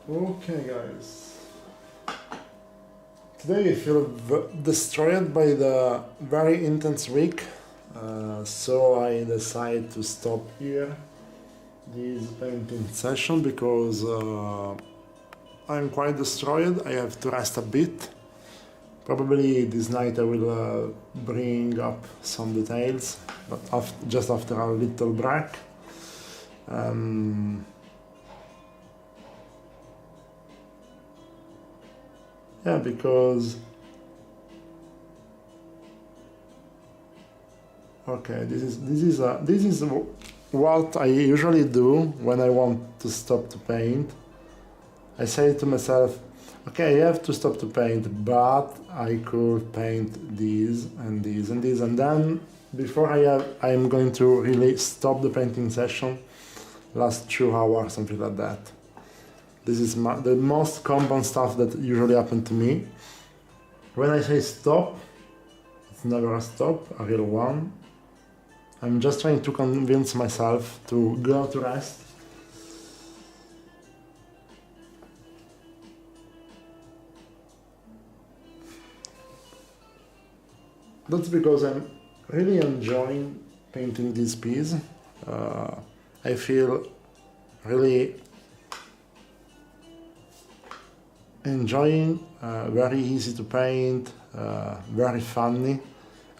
Okay, guys. Today I feel destroyed by the very intense week, so I decided to stop here this painting session because I'm quite destroyed. I have to rest a bit. Probably this night I will bring up some details, but just after a little break. Yeah, because okay, this is what I usually do when I want to stop to paint. I say to myself, okay, I have to stop to paint, but I could paint these and these and these, and then before I'm going to really stop the painting session, last 2 hours, something like that. This is the most common stuff that usually happens to me. When I say stop, it's never a stop, a real one. I'm just trying to convince myself to go to rest. That's because I'm really enjoying painting this piece. I feel really enjoying, very easy to paint, very funny.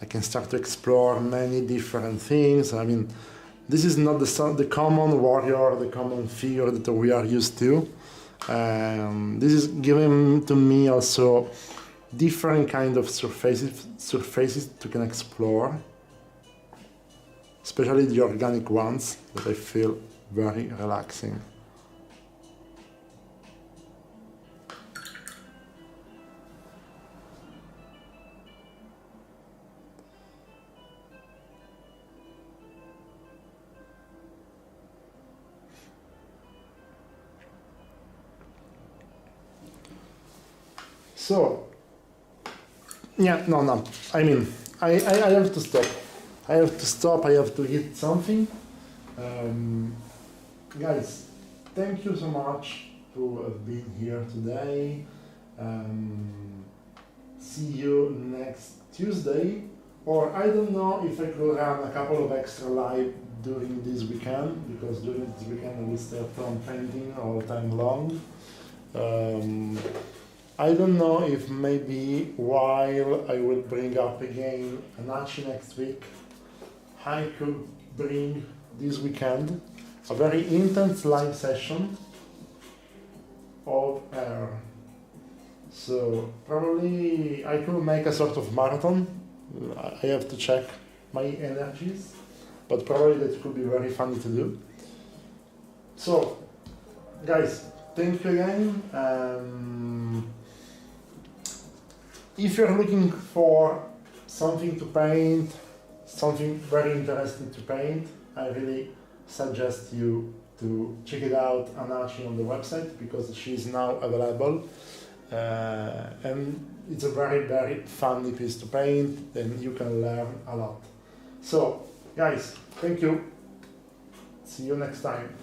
I can start to explore many different things. I mean, this is not the common warrior, the common figure that we are used to. This is giving to me also different kind of surfaces to can explore, especially the organic ones that I feel very relaxing. So, yeah, no, I mean, I have to stop. I have to stop, I have to eat something. Guys, thank you so much to have been here today. See you next Tuesday, or I don't know if I could run a couple of extra live during this weekend, because during this weekend I will stay at home painting all time long. I don't know if maybe while I will bring up again Hanachi next week, I could bring this weekend a very intense live session of air. So probably I could make a sort of marathon. I have to check my energies, but probably that could be very funny to do. So guys, thank you again. If you're looking for something to paint, something very interesting to paint, I really suggest you to check it out, Hanachi, on the website, because she's now available. And it's a very, very funny piece to paint, and you can learn a lot. So, guys, thank you. See you next time.